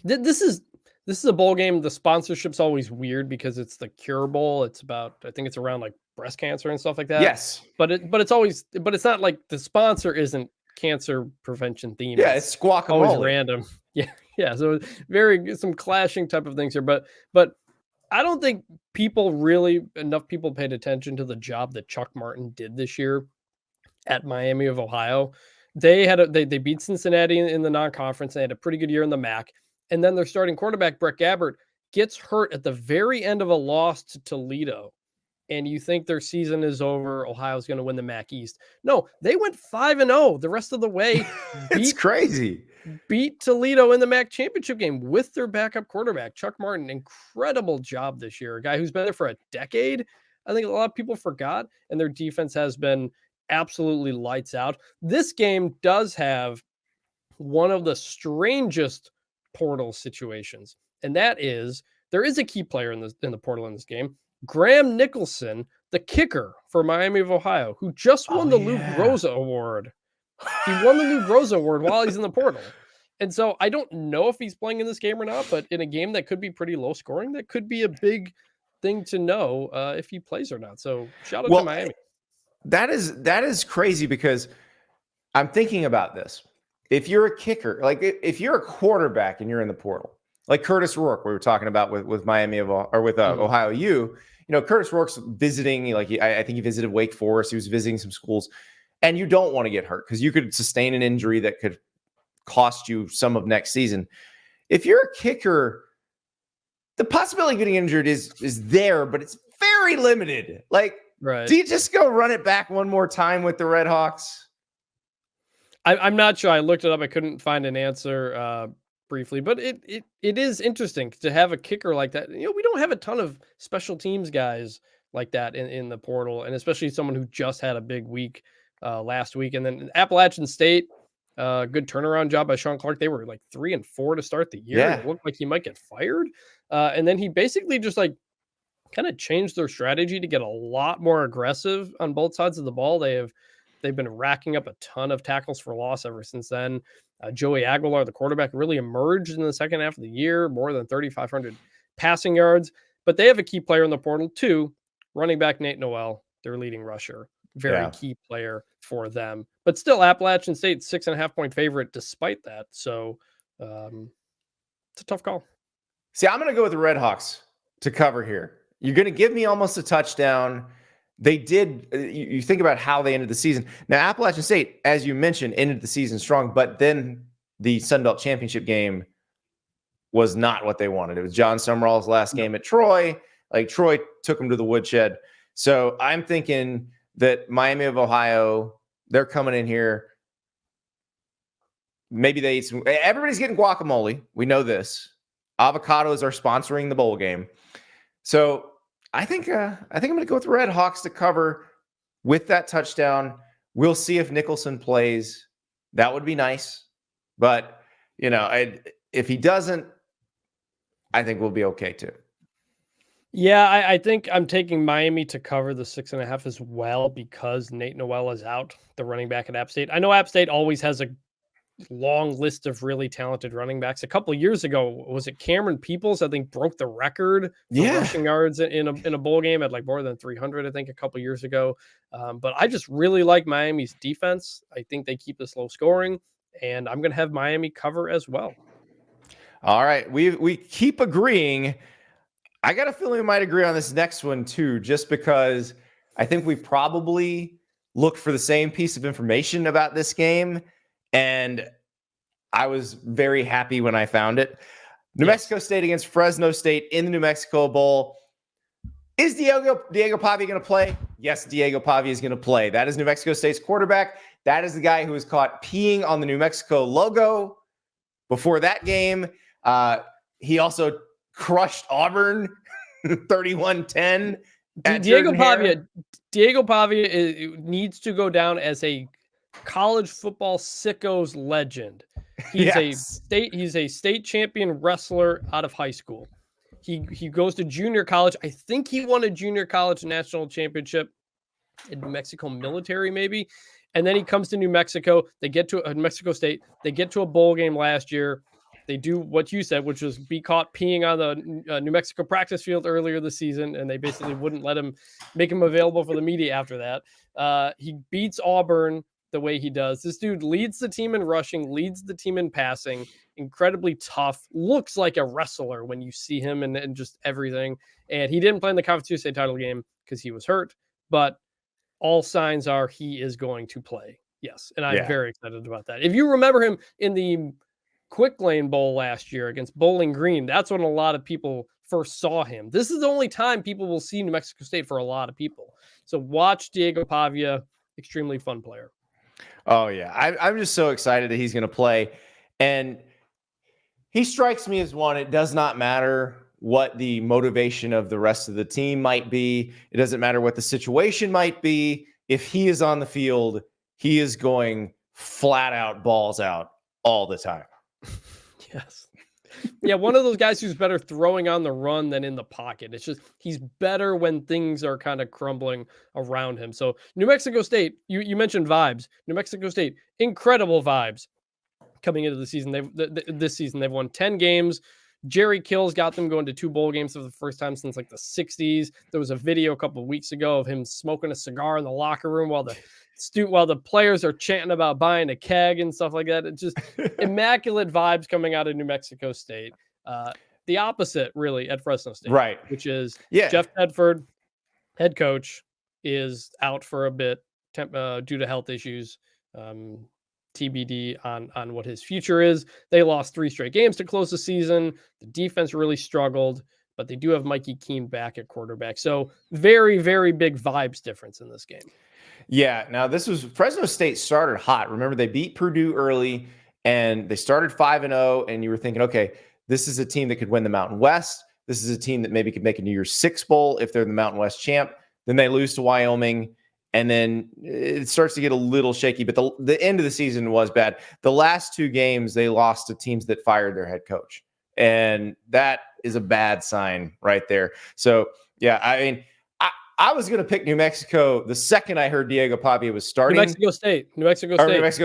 This is a bowl game. The sponsorship's always weird because it's the Cure Bowl. It's about, I think it's around like breast cancer and stuff like that. Yes. But it's not like the sponsor isn't cancer prevention themed. Yeah, it's guacamole. Always random. Yeah. So some clashing type of things here, but I don't think enough people paid attention to the job that Chuck Martin did this year at Miami of Ohio. They beat Cincinnati in the non-conference. They had a pretty good year in the MAC. And then their starting quarterback, Brett Gabbert, gets hurt at the very end of a loss to Toledo. And you think their season is over. Ohio's going to win the MAC East. No, they went 5-0 the rest of the way. It's crazy. Beat Toledo in the MAC championship game with their backup quarterback, Chuck Martin. Incredible job this year. A guy who's been there for a decade. I think a lot of people forgot. And their defense has been absolutely lights out. This game does have one of the strangest portal situations, and that is there is a key player in the portal in this game, Graham Nicholson, the kicker for Miami of Ohio, who just won the Lou Groza Award. He won the Lou Groza Award while he's in the portal. And so I don't know if he's playing in this game or not, but in a game that could be pretty low scoring, that could be a big thing to know if he plays or not. So shout out to Miami. That is crazy because I'm thinking about this. If you're a kicker, like if you're a quarterback and you're in the portal, like Curtis Rourke, we were talking about with Miami with Ohio U, Curtis Rourke's visiting, like I think he visited Wake Forest. He was visiting some schools, and you don't want to get hurt because you could sustain an injury that could cost you some of next season. If you're a kicker, the possibility of getting injured is there, but it's very limited. Like, right. Do you just go run it back one more time with the Red Hawks? I'm not sure. I looked it up. I couldn't find an answer briefly, but it is interesting to have a kicker like that. We don't have a ton of special teams guys like that in the portal, and especially someone who just had a big week last week. And then Appalachian State, good turnaround job by Sean Clark. They were like 3-4 to start the year. Yeah. It looked like he might get fired. And then he basically just like kind of changed their strategy to get a lot more aggressive on both sides of the ball. They've been racking up a ton of tackles for loss ever since then. Joey Aguilar, the quarterback, really emerged in the second half of the year, more than 3,500 passing yards. But they have a key player in the portal too, running back Nate Noel, their leading rusher. Very key player for them. But still, Appalachian State 6.5-point favorite despite that. So it's a tough call. See, I'm going to go with the Red Hawks to cover here. You're going to give me almost a touchdown. They did. You think about how they ended the season. Now, Appalachian State, as you mentioned, ended the season strong, but then the Sun Belt Championship game was not what they wanted. It was John Summerall's last game at Troy. Like, Troy took them to the woodshed. So I'm thinking that Miami of Ohio, they're coming in here. Maybe they eat some. Everybody's getting guacamole. We know this. Avocados are sponsoring the bowl game. So I think I'm going to go with the Red Hawks to cover with that touchdown. We'll see if Nicholson plays. That would be nice. But, if he doesn't, I think we'll be okay too. Yeah, I think I'm taking Miami to cover the 6.5 as well because Nate Noel is out, the running back at App State. I know App State always has a long list of really talented running backs. A couple of years ago, was it Cameron Peoples, I think, broke the record for rushing yards in a bowl game at like more than 300, I think, a couple of years ago. But I just really like Miami's defense. I think they keep this low scoring, and I'm going to have Miami cover as well. All right. We keep agreeing. I got a feeling we might agree on this next one too, just because I think we probably looked for the same piece of information about this game. And I was very happy when I found it. New Mexico State against Fresno State in the New Mexico Bowl. Is Diego Pavia going to play? Yes, Diego Pavia is going to play. That is New Mexico State's quarterback. That is the guy who was caught peeing on the New Mexico logo before that game. He also crushed Auburn 31-10. Diego Pavia needs to go down as a college football sickos legend. He's a state champion wrestler out of high school. He goes to junior college. I think he won a junior college national championship in New Mexico military, maybe. And then he comes to New Mexico. They get to New Mexico State. They get to a bowl game last year. They do what you said, which was be caught peeing on the New Mexico practice field earlier this season, and they basically wouldn't make him available for the media after that. He beats Auburn the way he does. This dude leads the team in rushing, leads the team in passing, incredibly tough, looks like a wrestler when you see him and just everything. And he didn't play in the Conference USA title game because he was hurt, but all signs are he is going to play. Yes, and I'm very excited about that. If you remember him in the Quick Lane Bowl last year against Bowling Green, that's when a lot of people first saw him. This is the only time people will see New Mexico State for a lot of people. So watch Diego Pavia, extremely fun player. Oh, yeah. I'm just so excited that he's going to play. And he strikes me as one. It does not matter what the motivation of the rest of the team might be. It doesn't matter what the situation might be. If he is on the field, he is going flat out, balls out all the time. Yes. Yeah, one of those guys who's better throwing on the run than in the pocket. It's just he's better when things are kind of crumbling around him. So New Mexico State, you mentioned vibes. New Mexico State, incredible vibes coming into the season. This season they've won 10 games. Jerry Kills got them going to 2 bowl games for the first time since like the 60s. There was a video a couple of weeks ago of him smoking a cigar in the locker room while the players are chanting about buying a keg and stuff like that. It's just immaculate vibes coming out of New Mexico State. The opposite, really, at Fresno State, right? Which is Jeff Tedford, head coach, is out for a bit due to health issues. TBD on what his future is. They lost 3 straight games to close the season. The defense really struggled, but they do have Mikey Keene back at quarterback. So very, very big vibes difference in this game. Yeah. Now this was Fresno State started hot. Remember, they beat Purdue early and they started 5-0, and you were thinking, okay, this is a team that could win the Mountain West. This is a team that maybe could make a New Year's Six Bowl if they're the Mountain West champ. Then they lose to Wyoming, and then it starts to get a little shaky. But the end of the season was bad. The last 2 games, they lost to teams that fired their head coach. And that is a bad sign right there. So Yeah, I mean, I was going to pick New Mexico the second I heard Diego Pavia was starting. New Mexico State. New Mexico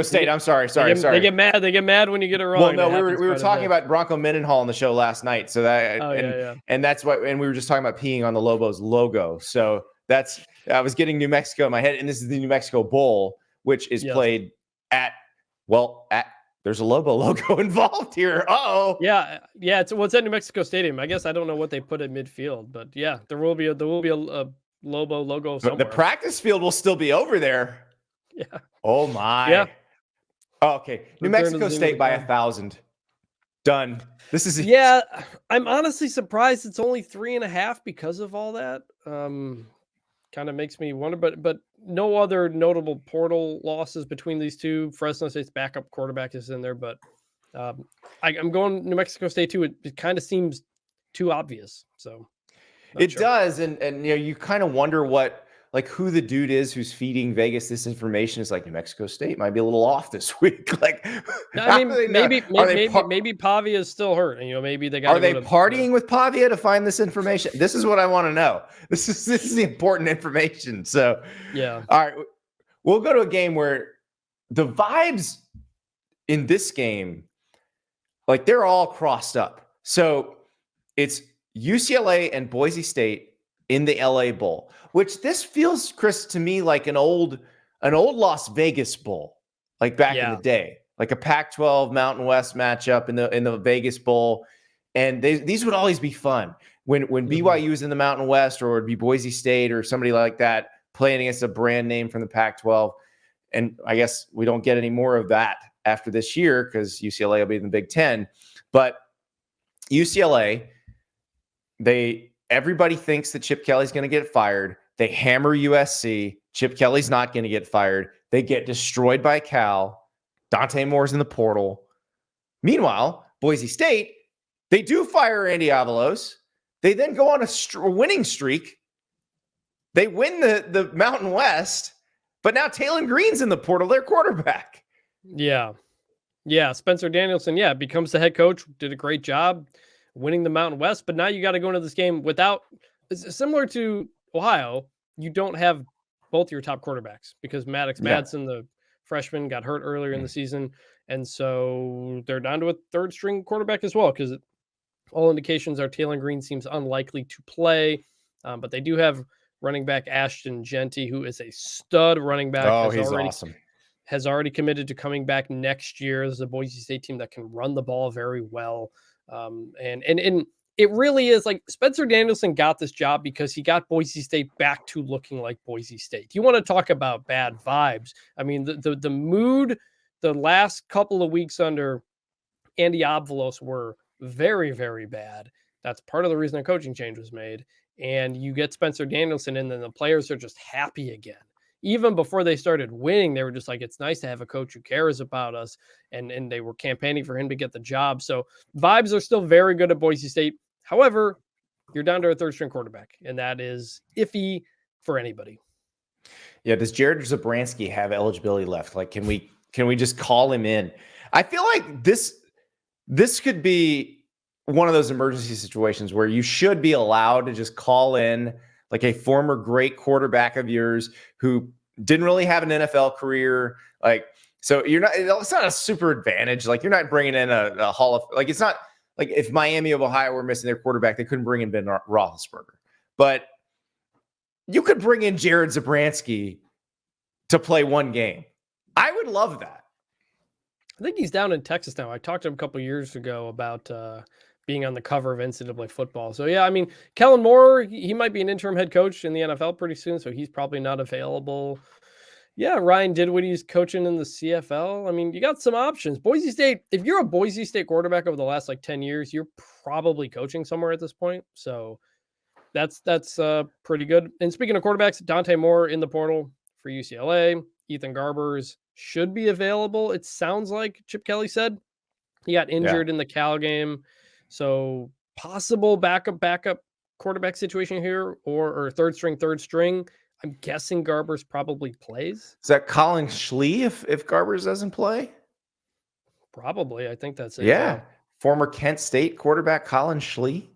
State. I'm sorry. They get mad. They get mad when you get it wrong. Well, no, we were talking about Bronco Mendenhall on the show last night. So that and that's why, and we were just talking about peeing on the Lobos logo. So I was getting New Mexico in my head, and this is the New Mexico Bowl, which is played at there's a Lobo logo involved here. Uh-oh. Yeah. It's at New Mexico Stadium. I guess I don't know what they put at midfield, but yeah, there will be a Lobo logo somewhere. The practice field will still be over there. Yeah. Oh my. Yeah. Oh, okay. New Mexico State by 1,000. Done. This is Yeah. I'm honestly surprised it's only 3.5 because of all that. Kind of makes me wonder, but no other notable portal losses between these two. Fresno State's backup quarterback is in there, but I'm going New Mexico State too. It kind of seems too obvious. So it does, and you kind of wonder who the dude is who's feeding Vegas this information. Is like New Mexico State might be a little off this week. I mean, maybe Pavia is still hurt, and maybe they got. Are they partying with Pavia to find this information? This is what I want to know. This is the important information. So yeah, all right, we'll go to a game where the vibes in this game, they're all crossed up. So it's UCLA and Boise State in the LA Bowl, which this feels, Chris, to me like an old Las Vegas Bowl, like back in the day, like a Pac-12 Mountain West matchup in the Vegas Bowl. And these would always be fun when BYU is in the Mountain West, or it'd be Boise State or somebody like that playing against a brand name from the Pac-12. And I guess we don't get any more of that after this year because UCLA will be in the Big Ten. But UCLA, everybody thinks that Chip Kelly's going to get fired. They hammer USC. Chip Kelly's not going to get fired. They get destroyed by Cal. Dante Moore's in the portal. Meanwhile, Boise State, they do fire Andy Avalos. They then go on a winning streak. They win the Mountain West, but now Taylon Green's in the portal, their quarterback. Yeah. Spencer Danielson, becomes the head coach. Did a great job winning the Mountain West, but now you got to go into this game without, similar to Ohio, you don't have both your top quarterbacks because Maddox Madsen, the freshman, got hurt earlier in the season. And so they're down to a third string quarterback as well, because all indications are Taylon Green seems unlikely to play. But they do have running back Ashton Genty, who is a stud running back. Oh, he's awesome. Has already committed to coming back next year. This is a Boise State team that can run the ball very well. And it really is like Spencer Danielson got this job because he got Boise State back to looking like Boise State. You want to talk about bad vibes? I mean, the mood the last couple of weeks under Andy Avalos were very, very bad. That's part of the reason a coaching change was made. And you get Spencer Danielson in, and the players are just happy again. Even before they started winning, they were just like, it's nice to have a coach who cares about us. And they were campaigning for him to get the job. So vibes are still very good at Boise State. However, you're down to a third string quarterback, and that is iffy for anybody. Yeah. Does Jared Zabransky have eligibility left? Like, can we just call him in? I feel like this could be one of those emergency situations where you should be allowed to just call in like a former great quarterback of yours who didn't really have an NFL career. Like, so it's not a super advantage. Like, you're not bringing in a Hall of, like, it's not like if Miami of Ohio were missing their quarterback, they couldn't bring in Ben Roethlisberger, but you could bring in Jared Zabransky to play one game. I would love that. I think he's down in Texas now. I talked to him a couple of years ago about being on the cover of NCAA football. So, yeah, I mean, Kellen Moore, he might be an interim head coach in the NFL pretty soon, so he's probably not available. Yeah, Ryan Dinwiddie's coaching in the CFL. I mean, you got some options. Boise State, if you're a Boise State quarterback over the last 10 years, you're probably coaching somewhere at this point. So that's pretty good. And speaking of quarterbacks, Dante Moore in the portal for UCLA. Ethan Garbers should be available. It sounds like Chip Kelly said he got injured in the Cal game. So possible backup quarterback situation here, or third string. I'm guessing Garbers probably plays. Is that Colin Schlee if Garbers doesn't play? Probably. I think that's it. Yeah. Former Kent State quarterback Colin Schlee.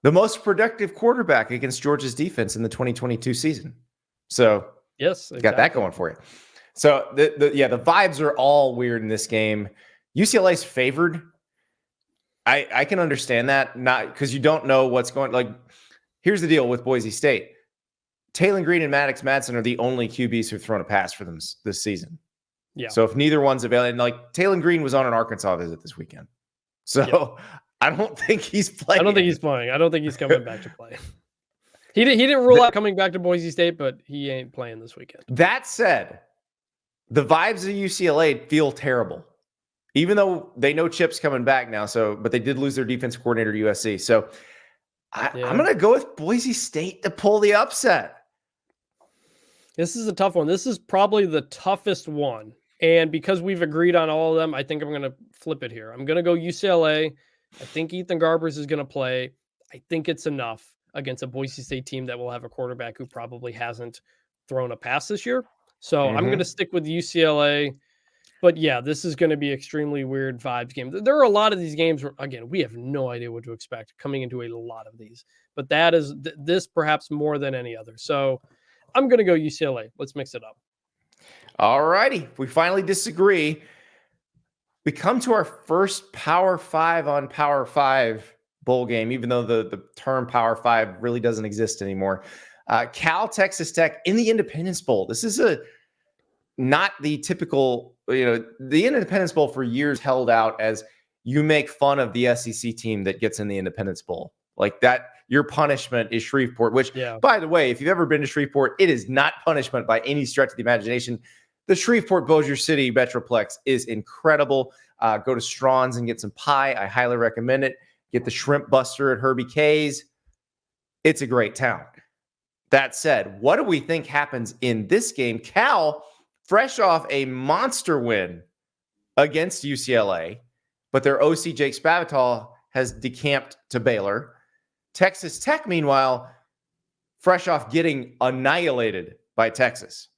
the most productive quarterback against Georgia's defense in the 2022 season. So Yes, got that going for you. So the vibes are all weird in this game. UCLA's favored. I can understand that, not because you don't know what's going. Like, here's the deal with Boise State. Taylor Green and Maddox Madsen are the only QBs who've thrown a pass for them this season. Yeah. So if neither one's available, and like Taylor Green was on an Arkansas visit this weekend. So I don't think he's playing. I don't think he's playing. I don't think he's coming back to play. He didn't rule out coming back to Boise State, but he ain't playing this weekend. That said, the vibes of UCLA feel terrible, even though they know Chip's coming back now. But they did lose their defensive coordinator to USC. So I'm going to go with Boise State to pull the upset. This is a tough one. This is probably the toughest one. And because we've agreed on all of them, I think I'm going to flip it here. I'm going to go UCLA. I think Ethan Garbers is going to play. I think it's enough against a Boise State team that will have a quarterback who probably hasn't thrown a pass this year. So I'm going to stick with UCLA. But yeah, this is going to be extremely weird vibes game. There are a lot of these games where, again, we have no idea what to expect coming into a lot of these. But that is this perhaps more than any other. So I'm going to go UCLA. Let's mix it up. All righty. We finally disagree. We come to our first Power 5 on Power 5 bowl game, even though the term Power 5 really doesn't exist anymore. Cal, Texas Tech in the Independence Bowl. This is not the typical, the Independence Bowl for years held out as you make fun of the SEC team that gets in the Independence Bowl. Like that, your punishment is Shreveport, which, by the way, if you've ever been to Shreveport, it is not punishment by any stretch of the imagination. The Shreveport Bossier City Metroplex is incredible. Go to Strawn's and get some pie. I highly recommend it. Get the Shrimp Buster at Herbie K's. It's a great town. That said, what do we think happens in this game? Cal, fresh off a monster win against UCLA, but their OC Jake Spavital has decamped to Baylor. Texas Tech, meanwhile, fresh off getting annihilated by Texas.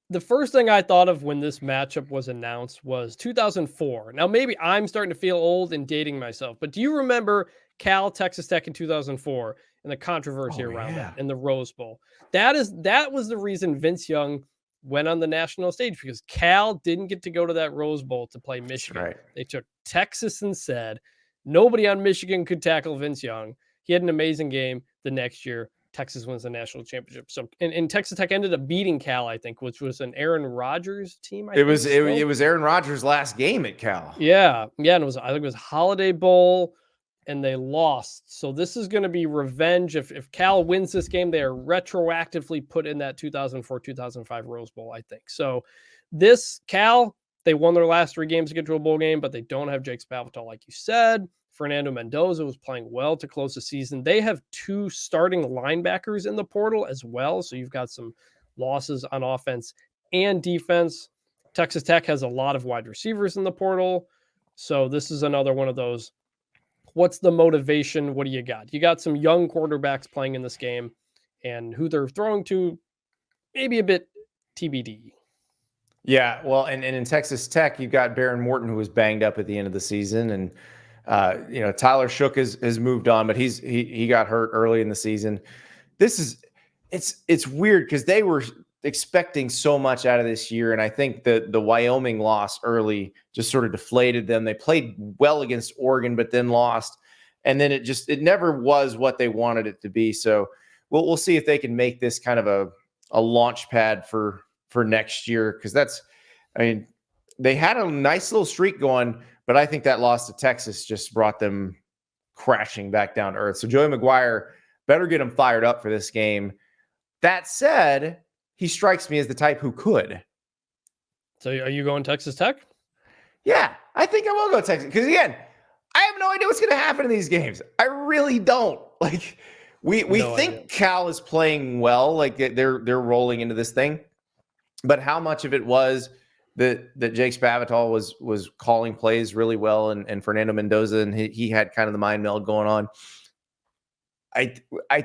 The first thing I thought of when this matchup was announced was 2004. Now, maybe I'm starting to feel old and dating myself, but do you remember Cal, Texas Tech in 2004 and the controversy around that in the Rose Bowl? That was the reason Vince Young went on the national stage, because Cal didn't get to go to that Rose Bowl to play Michigan. Right. They took Texas instead. Nobody on Michigan could tackle Vince Young. He had an amazing game the next year. Texas wins the national championship. So, and Texas Tech ended up beating Cal, I think, which was an Aaron Rodgers team. It was Aaron Rodgers' last game at Cal. Yeah, and I think it was Holiday Bowl, and they lost. So this is going to be revenge. If Cal wins this game, they are retroactively put in that 2004-2005 Rose Bowl, I think. So this Cal, they won their last 3 games to get to a bowl game, but they don't have Jake Spavital, like you said. Fernando Mendoza was playing well to close the season. They have 2 starting linebackers in the portal as well. So you've got some losses on offense and defense. Texas Tech has a lot of wide receivers in the portal. So this is another one of those. What's the motivation? What do you got? You got some young quarterbacks playing in this game, and who they're throwing to, maybe a bit TBD. Yeah, well, and in Texas Tech, you've got Baron Morton, who was banged up at the end of the season, and Tyler Shook has moved on, but he got hurt early in the season. It's weird because they were expecting so much out of this year, and I think the Wyoming loss early just sort of deflated them. They played well against Oregon, but then lost, and then it never was what they wanted it to be. So we'll see if they can make this kind of a launch pad for next year, because they had a nice little streak going. But I think that loss to Texas just brought them crashing back down to earth. So Joey McGuire better get him fired up for this game. That said, he strikes me as the type who could. So are you going Texas Tech? Yeah, I think I will go Texas. Because again, I have no idea what's going to happen in these games. I really don't. Like we think Cal is playing well, like they're rolling into this thing. But how much of it was that Jake Spavital was calling plays really well, and Fernando Mendoza, and he had kind of the mind meld going on.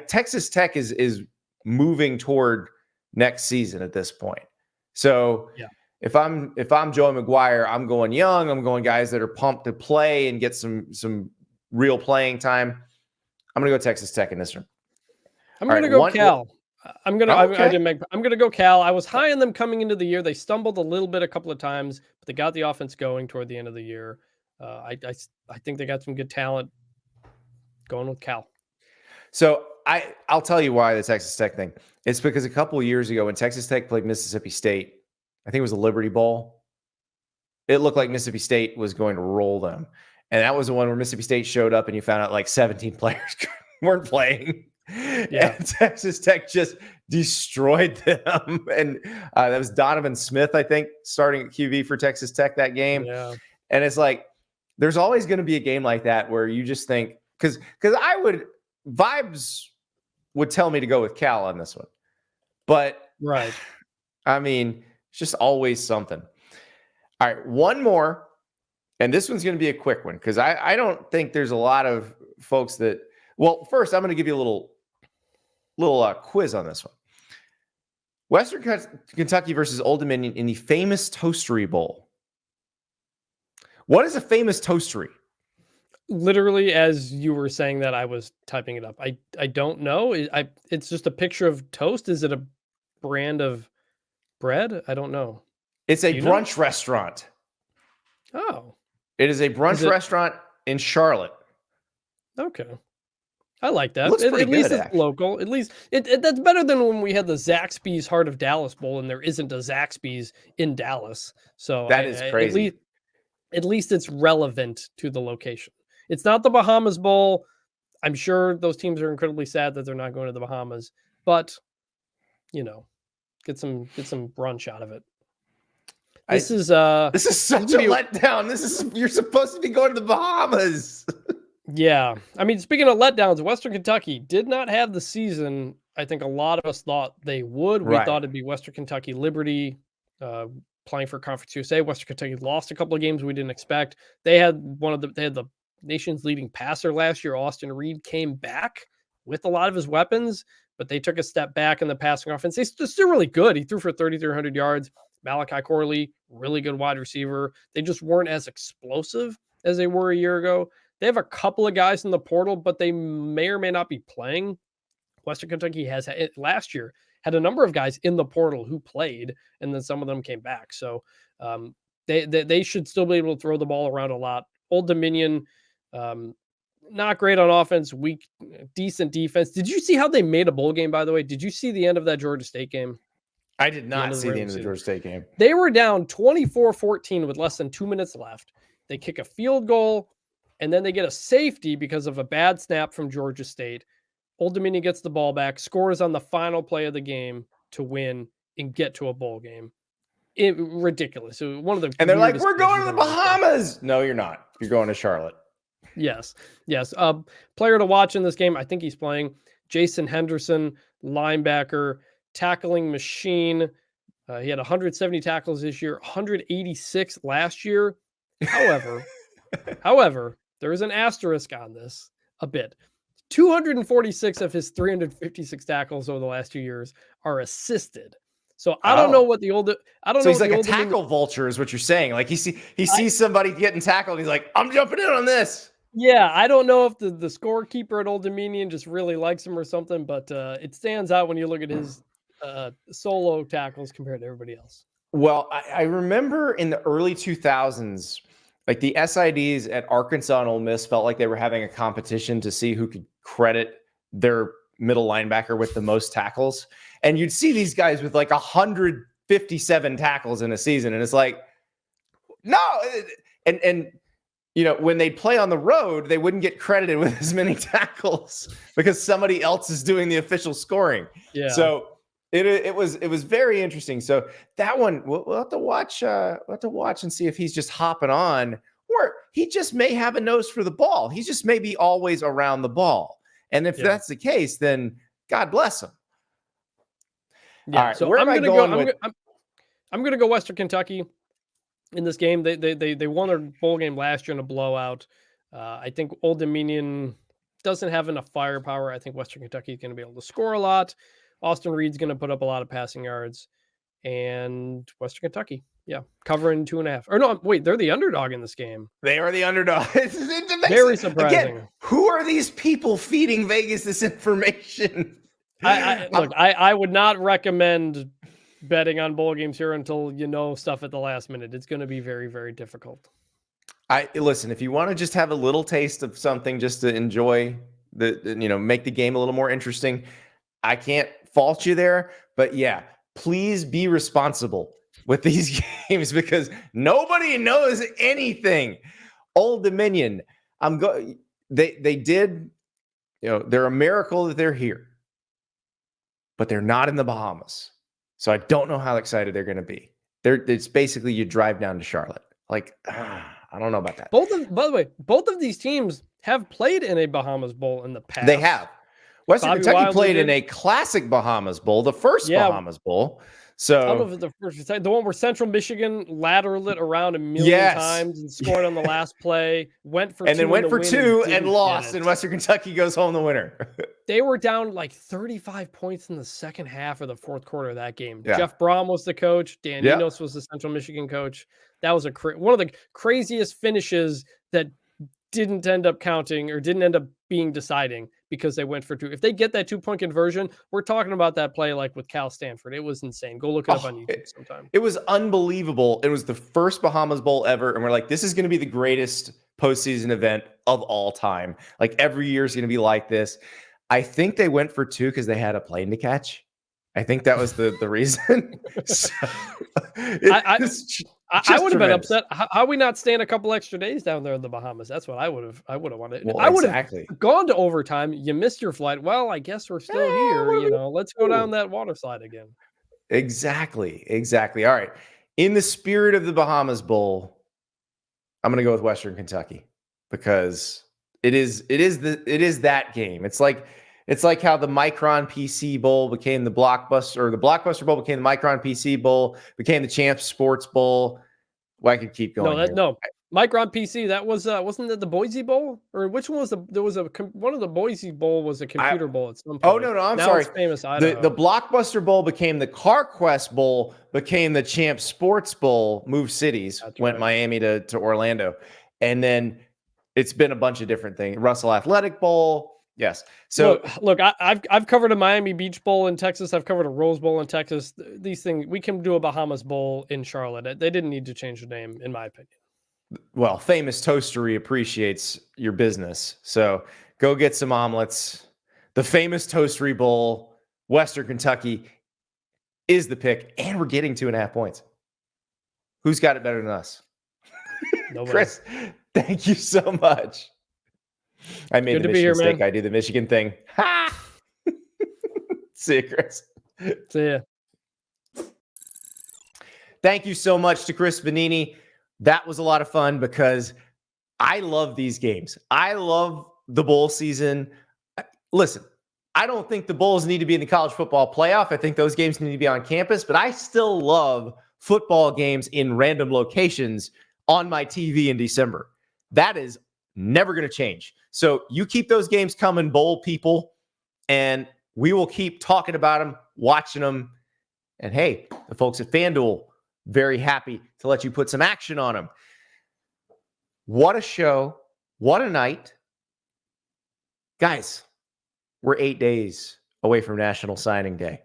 Texas Tech is moving toward next season at this point. So if I'm Joey McGuire, I'm going young. I'm going guys that are pumped to play and get some real playing time. I'm going to go Texas Tech in this one. I'm All going to right, go Cal. I'm gonna. Oh, I okay. didn't make. I'm gonna go Cal. I was high on them coming into the year. They stumbled a little bit a couple of times, but they got the offense going toward the end of the year. I think they got some good talent. Going with Cal. So I'll tell you why the Texas Tech thing. It's because a couple of years ago when Texas Tech played Mississippi State, I think it was the Liberty Bowl. It looked like Mississippi State was going to roll them, and that was the one where Mississippi State showed up and you found out like 17 players weren't playing. Yeah. And Texas Tech just destroyed them. And that was Donovan Smith, I think, starting at QB for Texas Tech that game. Yeah. And it's like, there's always going to be a game like that where you just think, because vibes would tell me to go with Cal on this one. But Right. I mean, it's just always something. All right, one more. And this one's going to be a quick one because I don't think there's a lot of folks that, well, first, I'm going to give you a little quiz on this one. Western Kentucky versus Old Dominion in the famous Toastery Bowl. What is a famous Toastery? Literally, as you were saying that, I was typing it up. I don't know. It's just a picture of toast. Is it a brand of bread? I don't know. It's a brunch restaurant. Oh. It is a brunch restaurant in Charlotte. Okay. I like that. Looks pretty at least good, it's actually. local. At least that's better than when we had the Zaxby's Heart of Dallas Bowl and there isn't a Zaxby's in Dallas. So That is crazy. At least it's relevant to the location. It's not the Bahamas Bowl. I'm sure those teams are incredibly sad that they're not going to the Bahamas, but get some brunch out of it. This is such a letdown. You're supposed to be going to the Bahamas. Yeah. I mean, speaking of letdowns, Western Kentucky did not have the season I think a lot of us thought they would. We thought it'd be Western Kentucky Liberty playing for Conference USA. Western Kentucky lost a couple of games we didn't expect. They had the nation's leading passer last year. Austin Reed came back with a lot of his weapons, but they took a step back in the passing offense. They're still really good. He threw for 3,300 yards. Malachi Corley, really good wide receiver. They just weren't as explosive as they were a year ago. They have a couple of guys in the portal, but they may or may not be playing. Western Kentucky has last year had a number of guys in the portal who played, and then some of them came back. So they should still be able to throw the ball around a lot. Old Dominion, not great on offense, weak, decent defense. Did you see how they made a bowl game, by the way? Did you see the end of that Georgia State game? I did not see the end of the Georgia State game. They were down 24-14 with less than 2 minutes left. They kick a field goal, and then they get a safety because of a bad snap from Georgia State. Old Dominion gets the ball back, scores on the final play of the game to win and get to a bowl game. Ridiculous. So and they're like, we're going to the Bahamas. No, you're not. You're going to Charlotte. Yes. Player to watch in this game, I think he's playing. Jason Henderson, linebacker, tackling machine. He had 170 tackles this year, 186 last year. However, there is an asterisk on this a bit. 246 of his 356 tackles over the last 2 years are assisted. So I don't know what the old. I don't know. So he's like a tackle vulture, is what you're saying. Like he sees somebody getting tackled, and he's like, I'm jumping in on this. Yeah, I don't know if the scorekeeper at Old Dominion just really likes him or something, but it stands out when you look at his solo tackles compared to everybody else. Well, I remember in the early 2000s, like the SIDs at Arkansas and Ole Miss felt like they were having a competition to see who could credit their middle linebacker with the most tackles. And you'd see these guys with like 157 tackles in a season. And it's like, no. And when they play on the road, they wouldn't get credited with as many tackles because somebody else is doing the official scoring. Yeah. So it was very interesting. So that one we'll have to watch. We'll have to watch and see if he's just hopping on, or he just may have a nose for the ball. He just may be always around the ball. And if that's the case, then God bless him. Yeah. All right, so where am I going with? I'm going to go Western Kentucky in this game. They won their bowl game last year in a blowout. I think Old Dominion doesn't have enough firepower. I think Western Kentucky is going to be able to score a lot. Austin Reed's going to put up a lot of passing yards, and Western Kentucky Yeah, covering 2.5. Or no, wait, they're the underdog in this game. They are the underdog. Very surprising. Again, who are these people feeding Vegas this information? I would not recommend betting on bowl games here until you know stuff at the last minute. It's going to be very, very difficult. Listen, if you want to just have a little taste of something just to enjoy make the game a little more interesting, I can't fault you there. But yeah, please be responsible with these games because nobody knows anything. Old Dominion, they did, they're a miracle that they're here, but they're not in the Bahamas. So I don't know how excited they're going to be. It's basically you drive down to Charlotte. I don't know about that. By the way, both of these teams have played in a Bahamas Bowl in the past. They have. Western Bobby Kentucky Wilder played did. in a classic Bahamas Bowl, the first Bahamas Bowl. So I don't know if it's the first, the one where Central Michigan lateraled it around a million times and scored on the last play, went for two and lost, and Western Kentucky goes home the winner. They were down like 35 points in the second half of the fourth quarter of that game. Yeah. Jeff Brom was the coach. Dan Enos was the Central Michigan coach. That was one of the craziest finishes that didn't end up counting or didn't end up being deciding because they went for two. If they get that 2-point conversion, we're talking about that play like with Cal Stanford. It was insane. Go look it up on YouTube sometime. It was unbelievable. It was the first Bahamas Bowl ever. And we're like, this is going to be the greatest postseason event of all time. Like every year is going to be like this. I think they went for two because they had a plane to catch. I think that was the reason. So, I would have been upset. How we not staying a couple extra days down there in the Bahamas? That's what I would have wanted. Well, I would have gone to overtime. You missed your flight. Well, I guess we're still here. Let's go down that water slide again. Exactly. All right. In the spirit of the Bahamas Bowl, I'm going to go with Western Kentucky because it is that game. It's like how the Micron PC Bowl became the Blockbuster, or the Blockbuster Bowl became the Micron PC Bowl, became the Champs Sports Bowl. Well, I could keep going. Micron PC. That was wasn't it the Boise Bowl, or which one was one of the Boise Bowl was a computer bowl at some point. Oh no, I'm sorry. It's famous. The Blockbuster Bowl became the CarQuest Bowl, became the Champs Sports Bowl. Moved cities, went Miami to Orlando, and then it's been a bunch of different things. Russell Athletic Bowl. Yes. So look, I've covered a Miami Beach Bowl in Texas. I've covered a Rose Bowl in Texas. These things, we can do a Bahamas Bowl in Charlotte. They didn't need to change the name, in my opinion. Well, Famous Toastery appreciates your business. So go get some omelets. The Famous Toastery Bowl, Western Kentucky is the pick. And we're getting 2.5 points. Who's got it better than us? Nobody. Chris, thank you so much. I made the Michigan mistake. I do the Michigan thing. Ha! See you, Chris. See ya. Thank you so much to Chris Vanini. That was a lot of fun because I love these games. I love the bowl season. Listen, I don't think the bowls need to be in the college football playoff. I think those games need to be on campus, but I still love football games in random locations on my TV in December. That is never going to change. So you keep those games coming, bowl people, and we will keep talking about them, watching them. And hey, the folks at FanDuel, very happy to let you put some action on them. What a show. What a night. Guys, we're 8 days away from National Signing Day.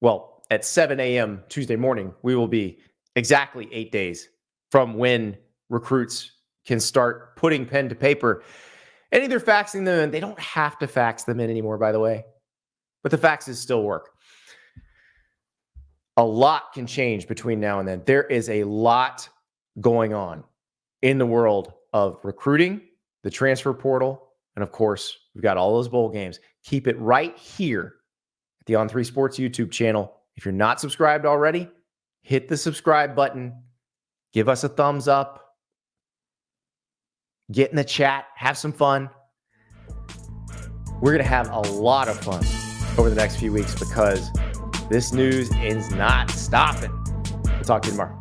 Well, at 7 a.m. Tuesday morning, we will be exactly 8 days from when recruits can start putting pen to paper and either faxing them in. They don't have to fax them in anymore, by the way, but the faxes still work. A lot can change between now and then. There is a lot going on in the world of recruiting, the transfer portal, and of course, we've got all those bowl games. Keep it right here at the On3 Sports YouTube channel. If you're not subscribed already, hit the subscribe button. Give us a thumbs up. Get in the chat. Have some fun. We're going to have a lot of fun over the next few weeks because this news is not stopping. We'll talk to you tomorrow.